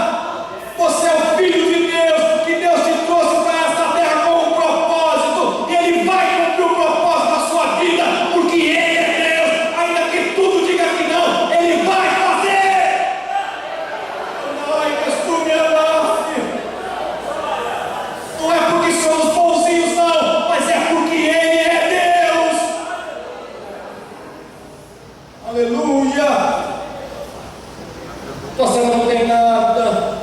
Você é o Filho de Deus, que Deus te trouxe para essa terra com um propósito, e Ele vai cumprir o propósito da sua vida, porque Ele é Deus. Ainda que tudo diga que não, Ele vai fazer. Não é porque somos bonzinhos, não, mas é porque Ele é Deus. Aleluia. Você não tem nada.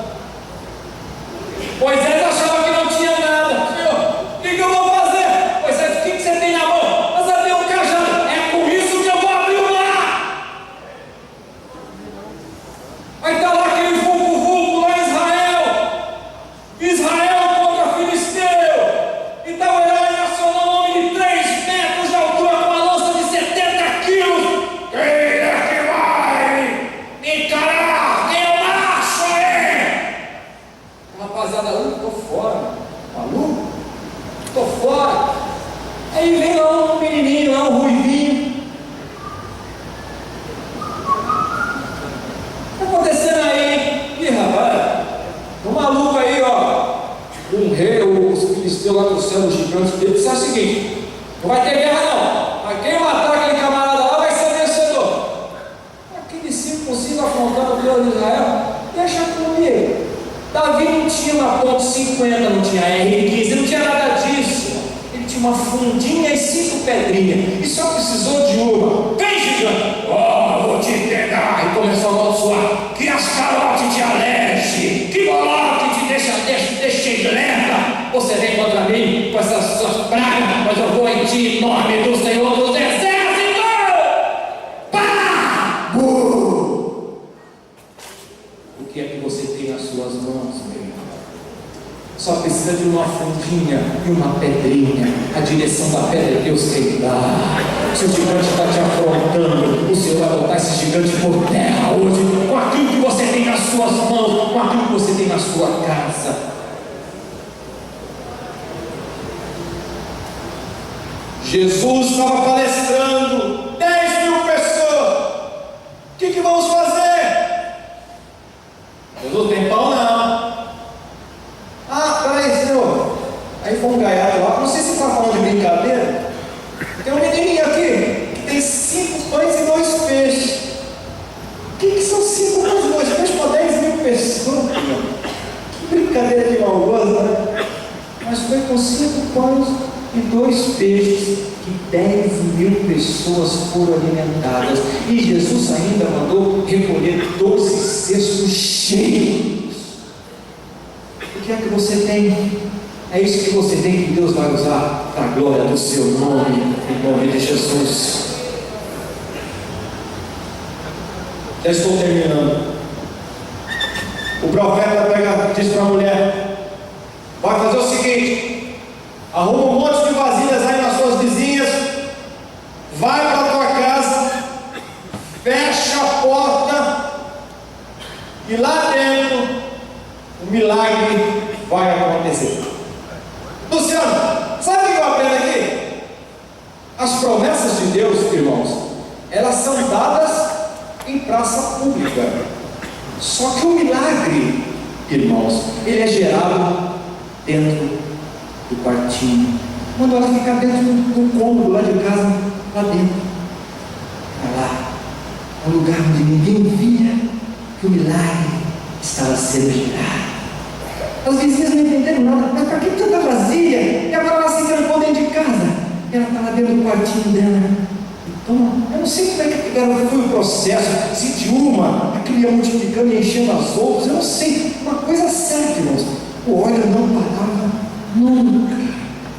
Moisés achava que não tinha nada. Senhor, o que eu vou fazer? Moisés: o que você tem na mão? Mas eu tenho um cajado. É com isso que eu vou abrir o mar. Aí está lá aquele vulco lá em Israel contra Filisteu. Então o herói nacional, um homem de 3 metros de altura, com uma lança de 70 quilos. Quem é que vai me encarar? Quem é o macho aí? Rapaziada: tô fora. Maluco? Tô fora. Aí vem lá um menininho, lá um ruivinho. O que está acontecendo aí? Ih, rapaz, um maluco aí, ó, um rei, os filisteus lá no céu, os gigantes dele, disseram o seguinte: não vai ter guerra não, mas quem matar aquele camarada lá vai ser vencedor. Aquele circunciso afrontando o Deus de Israel: deixa comigo. Davi não tinha uma ponto .50, não tinha R15, não tinha nada disso. Ele tinha uma fundinha e 5 pedrinhas, e só precisou de uma. Vem, gigante! Vou te pegar! E começou a amaldiçoar: que Ascarote te aleje, que Moloque te deixe lenta. Você mãos, meu irmão. Só precisa de uma fundinha e uma pedrinha. A direção da pedra é Deus quem dá. Se o gigante está te afrontando, o Senhor vai botar esse gigante por terra hoje, com aquilo que você tem nas suas mãos, com aquilo que você tem na sua casa. Jesus estava palestrando, 10.000 pessoas. O que vamos fazer? Jesus tem pão não. Peraí, Senhor. Aí foi um gaiato lá, não sei se você está falando de brincadeira. Tem um menininho aqui que tem 5 pães e 2 peixes. O que são 5 pães e 2 peixes para 10.000 pessoas? Que brincadeira de mau gosto, né? Mas foi com 5 pães e 2 peixes que 10.000 pessoas foram alimentadas. E Jesus ainda mandou recolher 12 cestos cheios. O que é que você tem? É isso que você tem, que Deus vai usar para a glória do seu nome, em nome de Jesus. Já estou terminando. O profeta diz para a mulher: vai fazer o seguinte, arruma um monte de vasilhas aí nas suas vizinhas, vai para a tua casa, fecha a porta, e lá dentro o milagre vai acontecer. Luciano, sabe o que eu aprendo aqui? As promessas de Deus, irmãos, elas são dadas em praça pública. Só que o milagre, irmãos, ele é gerado dentro do quartinho. Quando ela fica dentro do cômodo lá de casa, lá dentro. Para lá, um lugar onde ninguém via que o milagre estava sendo gerado. As vizinhas não entenderam nada. Mas para que tanta vasilha? E agora ela se trancou dentro de casa. Ela está lá dentro do quartinho dela. Então, eu não sei como é que foi o processo. Se de uma, aquilo ia multiplicando e enchendo as outras. Eu não sei. Uma coisa certa, irmãos. O óleo não parava nunca.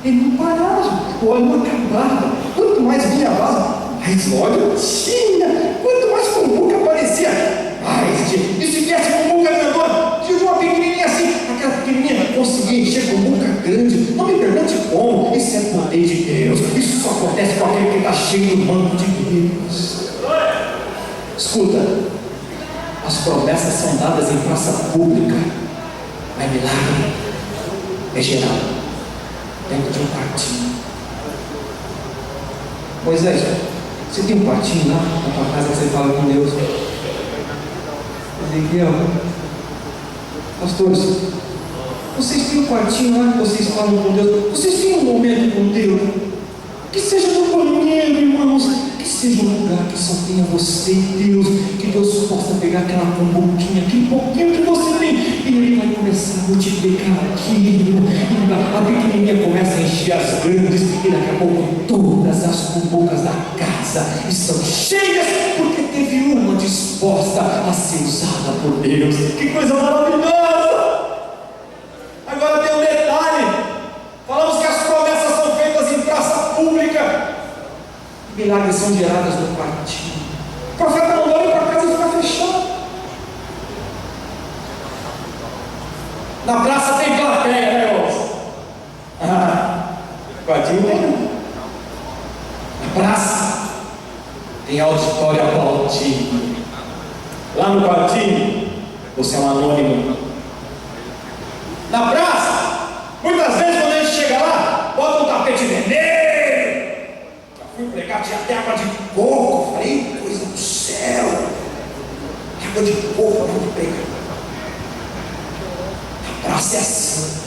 Ele não parava. O óleo não acabava. Quanto mais vinha a vaso, mais óleo tinha. Quanto mais cumbuca aparecia, mais tinha. E se viesse cumbuca grandona, tinha uma pequenininha assim. Aquela pequenininha conseguia encher cumbuca grande. Não me pergunte como. Isso é poder de Deus. Isso só acontece com aquele que está cheio do manto de Deus. Escuta, as promessas são dadas em praça pública, mas milagre é gerado dentro de um quartinho. Moisés, você tem um quartinho lá na tua casa que você fala com Deus? Ezequiel, pastores, vocês têm um quartinho lá que vocês falam com Deus? Vocês têm um momento com Deus? Que seja no banheiro, irmãos, que seja um lugar que só tenha você e Deus, que Deus possa pegar aquela cumbuquinha, aquele pouquinho que você tem, e Ele vai começar a multiplicar aquilo, e a pequenininha começa a encher as grandes, e daqui a pouco todas as cumbucas da casa estão cheias, porque teve uma disposta a ser usada por Deus. Que coisa maravilhosa! Agora tem um detalhe, falamos que as promessas são feitas em praça pública, milagres são gerados no quartinho. O profeta não vai para casa e fica fechado. Na praça tem plateia, né, irmãos? Quartinho tem não. Na praça tem auditório aplaudindo. Lá no quartinho você é um anônimo. Na praça, muitas vezes quando a gente chega lá, bota um tapete vermelho. Já fui pregar, tinha até água de coco. Falei, coisa do céu. Água de coco para pregar. A praça é assim.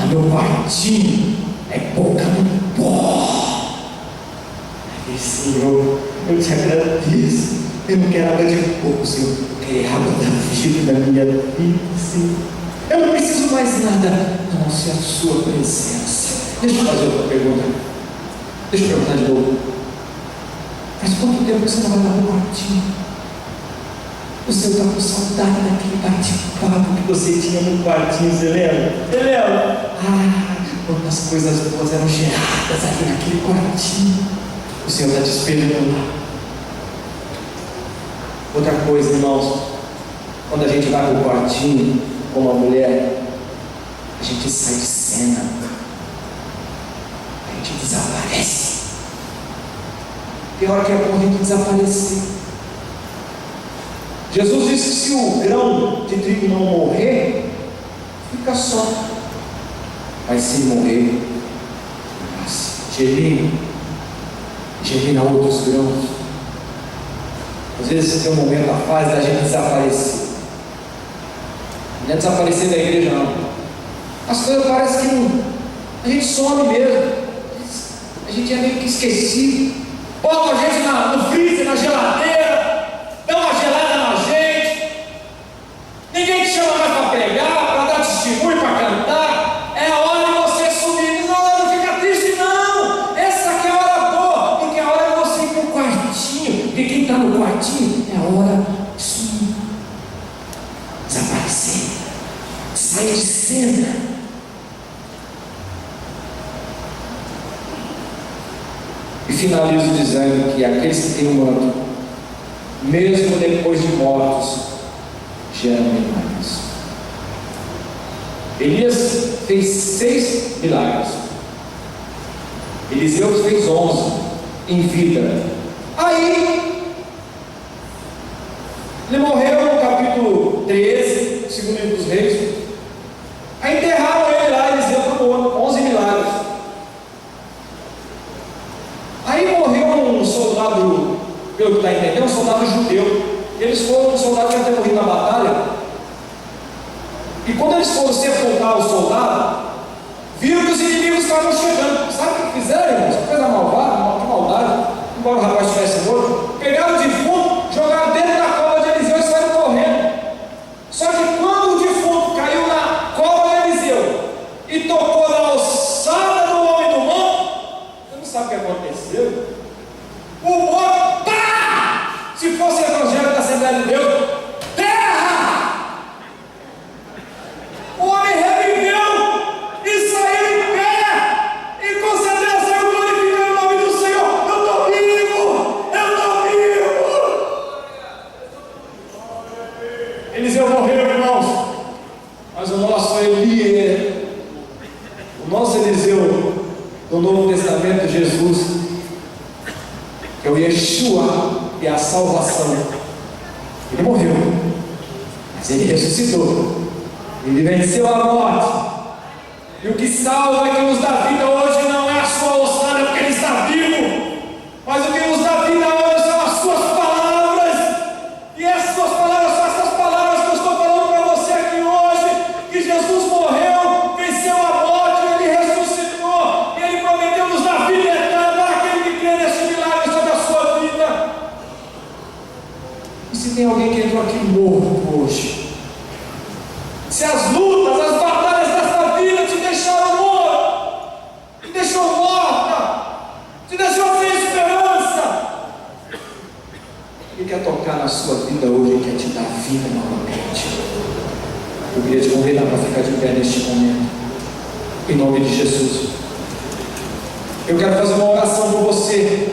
A meu quartinho é boca no pó. Ai, Senhor, eu te agradeço. Eu não quero água de coco, Senhor. Eu quero água da vida da minha vida, Senhor. Eu não preciso mais nada, a não ser a sua presença. Deixa eu fazer outra pergunta. Deixa eu perguntar de novo. Faz quanto tempo que você não vai lá no quartinho? O Senhor está com saudade daquele bate-papo que você tinha no quartinho, você lembra? Você lembra? Quantas coisas boas eram geradas aqui naquele quartinho. O Senhor está te esperando lá. Outra coisa, irmãos, quando a gente vai para o quartinho, como a mulher, a gente sai de cena, a gente desaparece. Pior que é bom a gente desaparecer. Jesus disse que se o grão de trigo não morrer, fica só. Mas se morrer, germina outros grãos. Às vezes tem um momento, a fase da gente desaparecer. Não é desaparecer da igreja, não. As coisas parecem que não. A gente some mesmo. A gente é meio que esquecido. Bota a gente no freezer, na geladeira, dá uma gelada na gente. Ninguém te chama mais para pregar, para dar testemunho, para cantar. É a hora de você subir. Não fica triste, não. Essa aqui é a hora boa, porque é a hora de você ir para o quartinho. Porque quem está no quartinho é a hora de sumir, desaparecer, sair de cena. E finalizo dizendo que aqueles que têm um manto, mesmo depois de mortos, geram milagres. Elias fez 6 milagres. Eliseu fez 11 em vida. Aí, ele morreu no capítulo 13, segundo livro dos Reis. Aí enterraram ele lá, Eliseu por 11 milagres. Aí morreu um soldado, pelo que está entendendo, um soldado judeu. Eles foram, um soldado que ia ter morrido na batalha. E quando eles foram sepultar o soldado, viram que os inimigos estavam chegando. Sabe o que fizeram, irmãos? Coisa malvada, que maldade. Embora o rapaz estivesse morto, pegaram o defunto, jogaram dentro da cova de Eliseu e saíram correndo. Só que quando o defunto caiu na cova de Eliseu e tocou na ossada do homem do monte, você não sabe o que aconteceu? O monte, pá! Se fosse evangélico da Assembleia de Deus, terra! O homem reviveu e saiu em pé e com certeza saiu glorificando o nome do Senhor. Eu estou vivo! Eu estou vivo! Eliseu morreu, irmãos, mas o nosso Elias, o nosso Eliseu do Novo Testamento, Jesus, que é o Yeshua e a salvação, ele morreu, mas ele ressuscitou, ele venceu a morte. E o que salva e que nos dá vida hoje não é a sua ossada, porque ele está vivo, mas o que nos dá vida hoje são as suas palavras. E essas suas palavras são essas palavras que eu estou falando para você aqui hoje, que Jesus morreu, venceu a morte, ele ressuscitou, e ele prometeu nos dar vida eterna para aquele que crê neste milagre sobre a sua vida. E se tem alguém que entrou aqui morto hoje, se as lutas, as batalhas desta vida te deixaram morto, te deixou morta, te deixou sem esperança, Ele quer tocar na sua vida hoje, Ele quer te dar vida novamente. Eu queria te convidar para ficar de pé neste momento, em nome de Jesus. Eu quero fazer uma oração por você.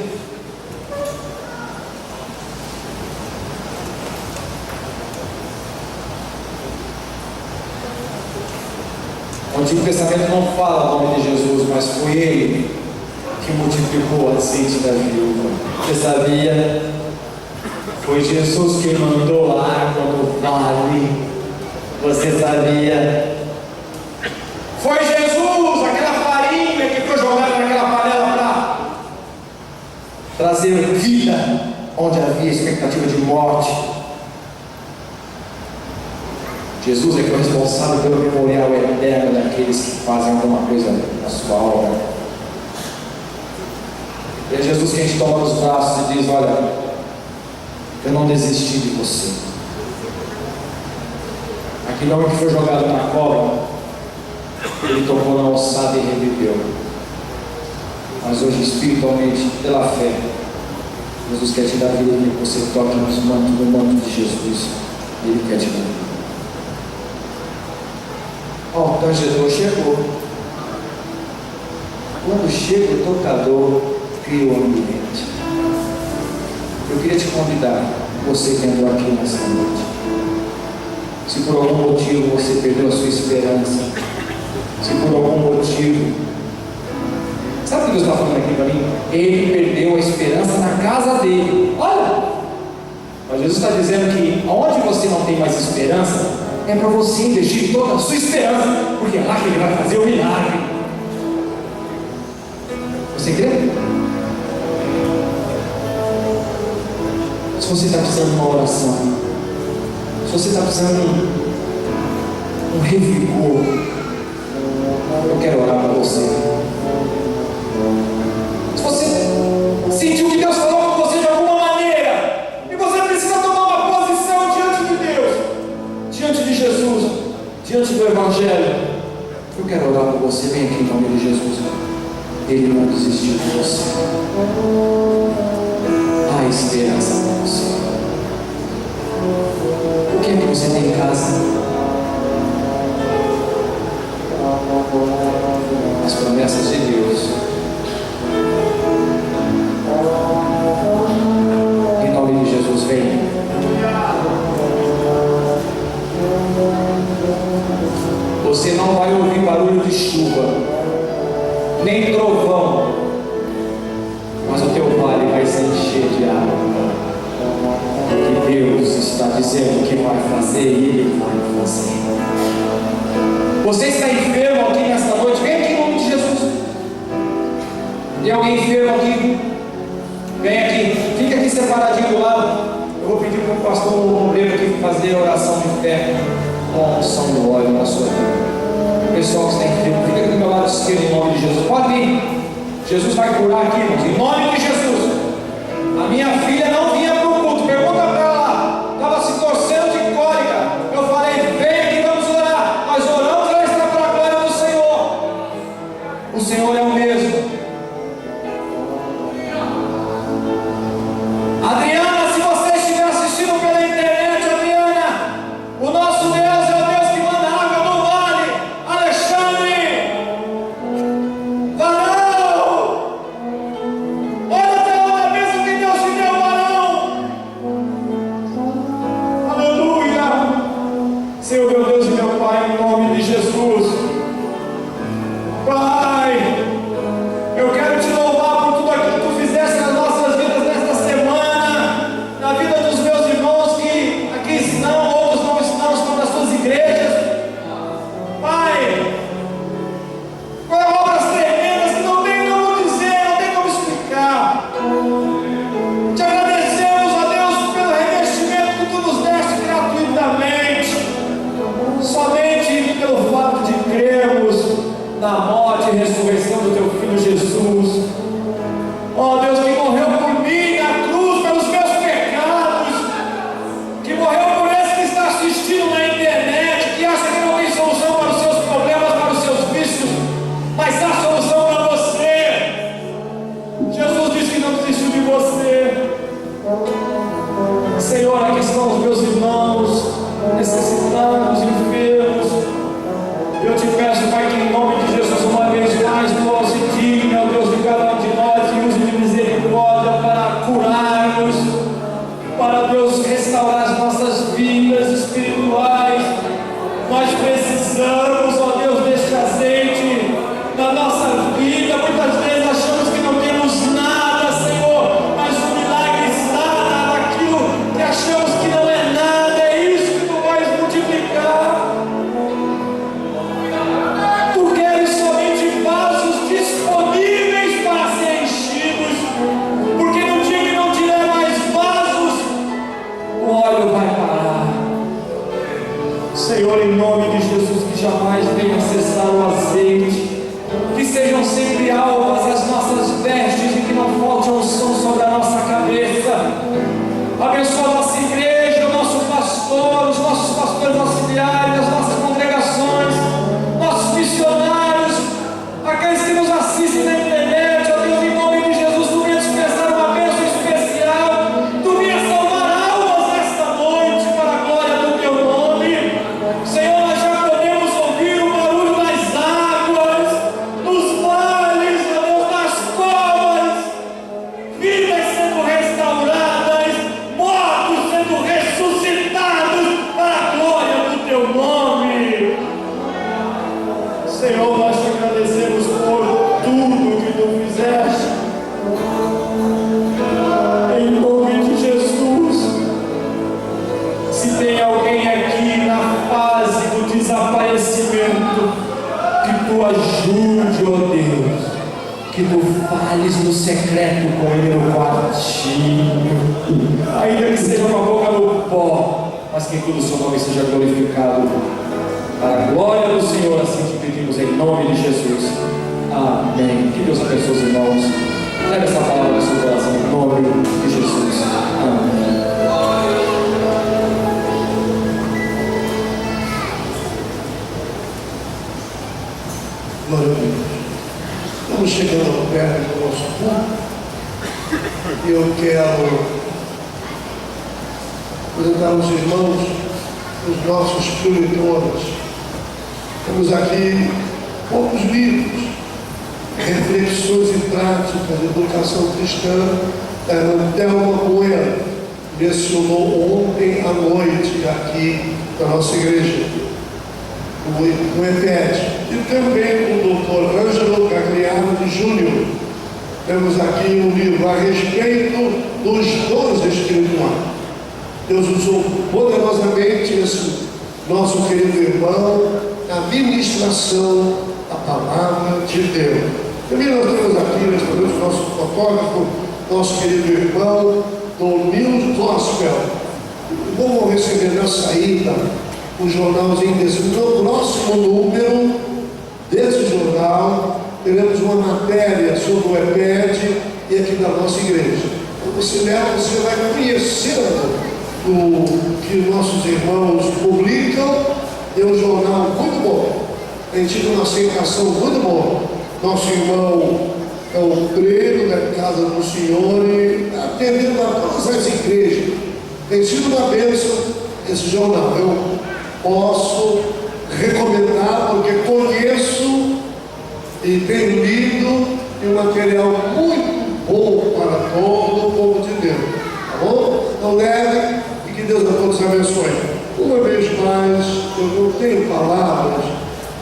O Antigo Testamento não fala o nome de Jesus, mas foi Ele que multiplicou o azeite da viúva. Você sabia? Foi Jesus que mandou água no vale. Você sabia? Foi Jesus, aquela farinha que foi jogada naquela panela para trazer vida onde havia expectativa de morte. Jesus é que é o responsável pelo memorial eterno daqueles que fazem alguma coisa na sua obra. E é Jesus que a gente toma nos braços e diz: olha, eu não desisti de você. Aquele homem que foi jogado na cova, ele tocou na ossada e reviveu. Mas hoje, espiritualmente, pela fé, Jesus quer te dar vida, que você toque no manto de Jesus. Ele quer te dar vida. O tangedor chegou. Quando chega o tocador, cria o ambiente. Eu queria te convidar, você que entrou aqui nessa noite, Se por algum motivo você perdeu a sua esperança, se por algum motivo, sabe o que Deus está falando aqui para mim? Ele perdeu a esperança na casa dele. Olha, mas Jesus está dizendo que onde você não tem mais esperança, é para você investir toda a sua esperança, porque é lá que Ele vai fazer o milagre. Você crê? Se você está precisando de uma oração, se você está precisando de um revigor, eu quero orar para você. Se você sentiu que Deus falou com você de alguma maneira, e você precisa tomar uma posição diante de Deus, diante de Jesus, diante do Evangelho, eu quero orar por você. Vem aqui em nome de Jesus. Ele não desistiu de você. Há esperança para você. O que é que você tem em casa? As promessas de Deus. Em nome de Jesus, vem. Você não vai ouvir barulho de chuva, nem trovão, mas o teu vale vai se encher de água. Que Deus está dizendo que vai fazer e Ele vai fazer. Você está enfermo aqui nesta noite? Vem aqui em nome de Jesus. Tem alguém enfermo aqui? Vem aqui, fica aqui separadinho do lado. Eu vou pedir para o pastor Obreiro aqui fazer a oração de fé com a unção do óleo na sua vida. O pessoal que está enfermo, fica aqui do meu lado esquerdo em nome de Jesus. Pode vir. Jesus vai curar aqui, irmãos, em nome de Jesus. A minha filha não vinha para o culto. Pergunta para ela, estava se torcendo de cólica. Eu falei, vem aqui, vamos orar. Nós oramos, ela está para a glória do Senhor. O Senhor é o mesmo. Adriana, se você estiver assistindo pela internet, Adriana, o nosso Deus é o Deus que manda água no vale. Alexandre, varão, olha até lá a bênção que Deus te deu, varão. Aleluia. Senhor, meu Deus e meu Pai, em nome de Jesus, Pai, eu quero te louvar por tudo aquilo que tu fizeste nas nossas vidas nesta semana, na vida dos meus irmãos que aqui estão, outros não estão, estão nas suas igrejas. Pai, foram obras tremendas que não tem como dizer, não tem como explicar. Te agradecemos, ó Deus, pelo revestimento que tu nos deste gratuitamente, somente pelo fato de crermos na morte e ressurreição do teu Filho Jesus. Ó Deus, que morreu por mim na cruz pelos meus pecados, que morreu por esse que está assistindo na internet, que acha que não tem solução para os seus problemas, para os seus vícios, mas há solução para você. Jesus disse que não desistiu de você. Senhor, aqui estão os meus irmãos necessitados, enfermos. Eu te peço, Pai, que em nome de Jesus, uma vez mais, tu auxilie, meu Deus, de cada um de nós e use de misericórdia para curar-nos, para, Deus, restaurar as nossas vidas espirituais. Nós precisamos, ó Deus, deste azeite na nossa vida. Muitas vezes achamos que não temos nada, Senhor, mas o milagre está naquilo que achamos que não é nada. É isso que tu vais multiplicar. Tu queres somente vasos disponíveis para ser enchidos, porque no dia que não tiver mais vasos, o óleo vai parar. Senhor, em nome de Jesus, que jamais venha cessar o azeite, que sejam sempre alvas as nossas vestes e que não falte a unção sobre a nossa cabeça. Abençoa a nossa igreja, o nosso pastor, os nossos pastores auxiliares, as nossas congregações, nossos missionários, aqueles que nos assistem na internet. Ó Deus, em nome de Jesus, tu venha dispensar uma bênção especial, tu venha salvar almas nesta noite para a glória do teu nome. Senhor, nós já podemos ouvir o barulho das águas, dos vales, ó Deus, das covas. Se tem alguém aqui na fase do desaparecimento, que tu ajude, ó Deus, que tu fales no secreto com ele no quartinho, ainda que seja com a boca no pó, mas que tudo o seu nome seja glorificado, para a glória do Senhor, assim que pedimos em nome de Jesus. Amém. Que Deus abençoe os irmãos. Leve essa palavra no seu coração em nome de Jesus. Amém.
Glória a Deus. Estamos chegando perto do nosso culto e eu quero apresentar aos irmãos os nossos prioritores. Temos aqui poucos livros, reflexões e práticas de educação cristã. Thelma Bueno mencionou ontem à noite aqui na nossa igreja, o EPET. E também o Dr. Ângelo Gagliano de Júnior. Temos aqui um livro a respeito dos dons espirituais. Deus usou poderosamente esse nosso querido irmão na ministração da palavra de Deus. Também nós temos aqui, neste momento, nosso fotógrafo, nosso querido irmão, Domingos Gospel. Vamos receber na saída o jornalzinho desse. No próximo número desse jornal, teremos uma matéria sobre o EPET e aqui da nossa igreja. Quando você leva, você vai conhecendo o que nossos irmãos publicam. É um jornal muito bom, tem tido uma aceitação muito boa. Nosso irmão é o Breno da Casa do Senhor e atendendo a todas as igrejas. Tem sido uma bênção esse jornal. Eu posso recomendar porque conheço e tenho lido, e um material muito bom para todo o povo de Deus. Tá bom? Então leve e que Deus a todos abençoe. Uma vez mais, eu não tenho palavras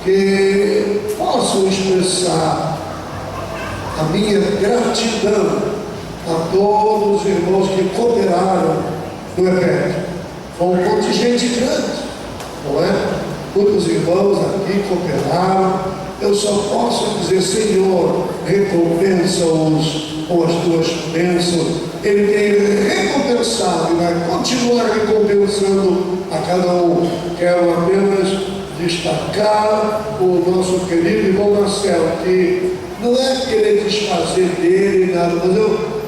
que possam expressar a minha gratidão a todos os irmãos que cooperaram no EPET. Foi um contingente grande, não é? Muitos irmãos aqui cooperaram. Eu só posso dizer, Senhor, recompensa-os com as tuas bênçãos. Ele tem recompensado e vai continuar recompensando a cada um. Quero apenas destacar o nosso querido irmão Marcelo, que não é querer desfazer dele nada, mas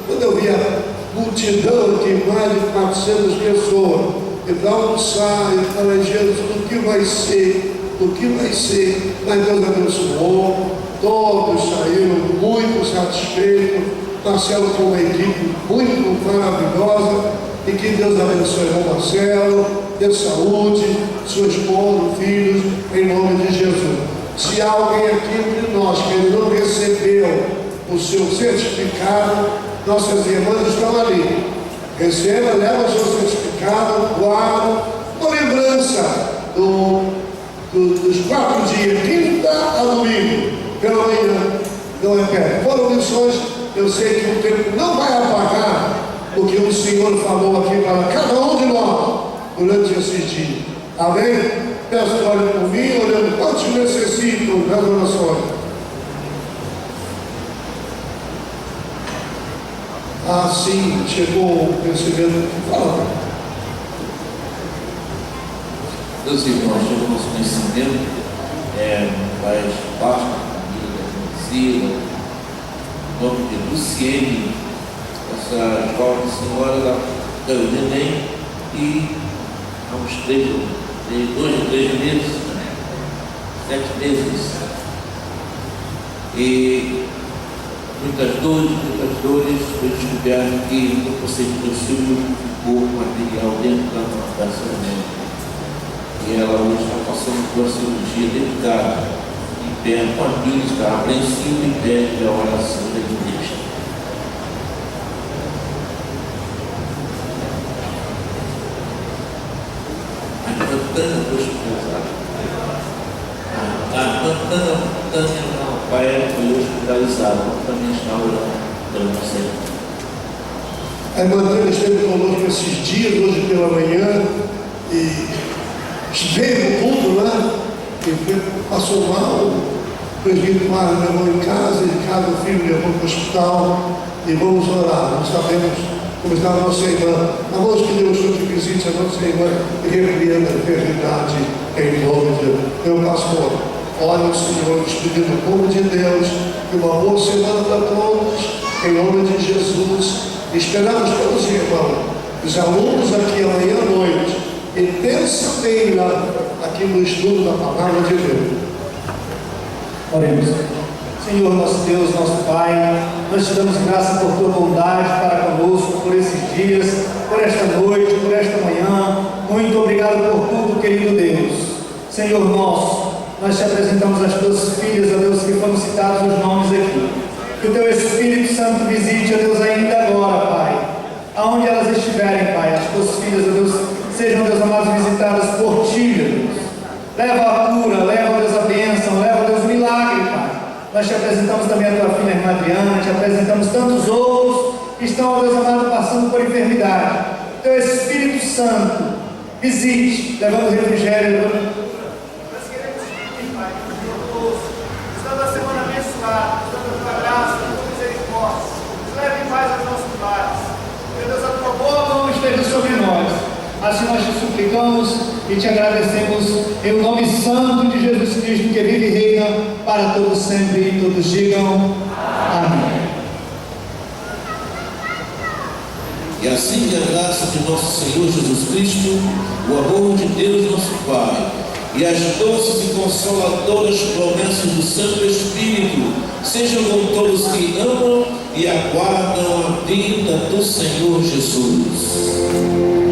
quando eu vi a multidão aqui, mais de 400 pessoas, e para almoçar, e falei, Jesus, do que vai ser? Do que vai ser? Mas Deus abençoou, todos saíram muito satisfeitos. Marcelo com uma equipe muito maravilhosa, e que Deus abençoe o irmão Marcelo, dê saúde, sua esposa, filhos, em nome de Jesus. Se há alguém aqui entre nós que ainda não recebeu o seu certificado, nossas irmãs estão ali. Receba, leva o seu certificado, guarda, uma lembrança dos 4 dias, quinta a domingo, pela manhã, não é perto. Foram lições, eu sei que o tempo não vai apagar o que o Senhor falou aqui para cada um de nós durante esses dias. Amém? Peço que olhem por mim, olhando quantos necessitam das orações. Sim, chegou o pensamento. Fala.
Meus irmãos, chegou o nosso conhecimento, faz parte da família da Priscila, o nome de Luciene, essa jovem senhora da Enem, e há uns 2 ou 3 meses, 7 meses, e muitas dores, foi descoberto que no procedimento cirúrgico ficou material dentro da médica. E ela hoje está passando por uma cirurgia delicada, em pé, com a clínica apreensiva e pede a oração da igreja. A Tânia Rafael foi hospitalizada, também está orando pelo Senhor.
A irmã Tânia esteve conosco esses dias, hoje pela manhã, e veio no culto, né? E passou mal, o presbítero Mário levou em casa, e cada filho levou para o hospital, e vamos orar. Nós sabemos como está a nossa irmã. A voz que Deus te visite a nossa irmã e repreenda a enfermidade em nome de meu pastor. Olha, Senhor, nos pedindo o povo de Deus, que uma boa semana para todos, em nome de Jesus. Esperamos todos, irmãos, os alunos aqui amanhã à noite, e terça-feira, aqui no estudo da Palavra de Deus.
Oremos. Senhor, nosso Deus, nosso Pai, nós te damos graça por tua bondade para conosco, por esses dias, por esta noite, por esta manhã. Muito obrigado por tudo, querido Deus. Senhor nosso, nós te apresentamos as tuas filhas, ó Deus, que foram citados os nomes aqui. Que o teu Espírito Santo visite, ó Deus, ainda agora, Pai, aonde elas estiverem, Pai, as tuas filhas, ó Deus, sejam, Deus amado, visitadas por ti, Deus. Leva a cura, leva, Deus, a bênção, leva, Deus, o milagre, Pai. Nós te apresentamos também a tua filha irmã Adriana, te apresentamos tantos outros que estão, ó Deus amado, passando por enfermidade. Teu Espírito Santo visite, levando refrigério. Nós queremos pedir, Pai, estando a semana abençoada, estando a tua graça, a tua misericórdia, nos leve em paz aos nossos lares. Meu Deus, a tua boa mão esteja sobre nós. Assim nós te suplicamos e te agradecemos em o nome santo de Jesus Cristo, que vive e reina para todos sempre, e todos digam amém.
E assim que a graça de nosso Senhor Jesus Cristo, o amor de Deus nosso Pai, e as doces e consoladoras promessas do Santo Espírito sejam com todos que amam e aguardam a vinda do Senhor Jesus.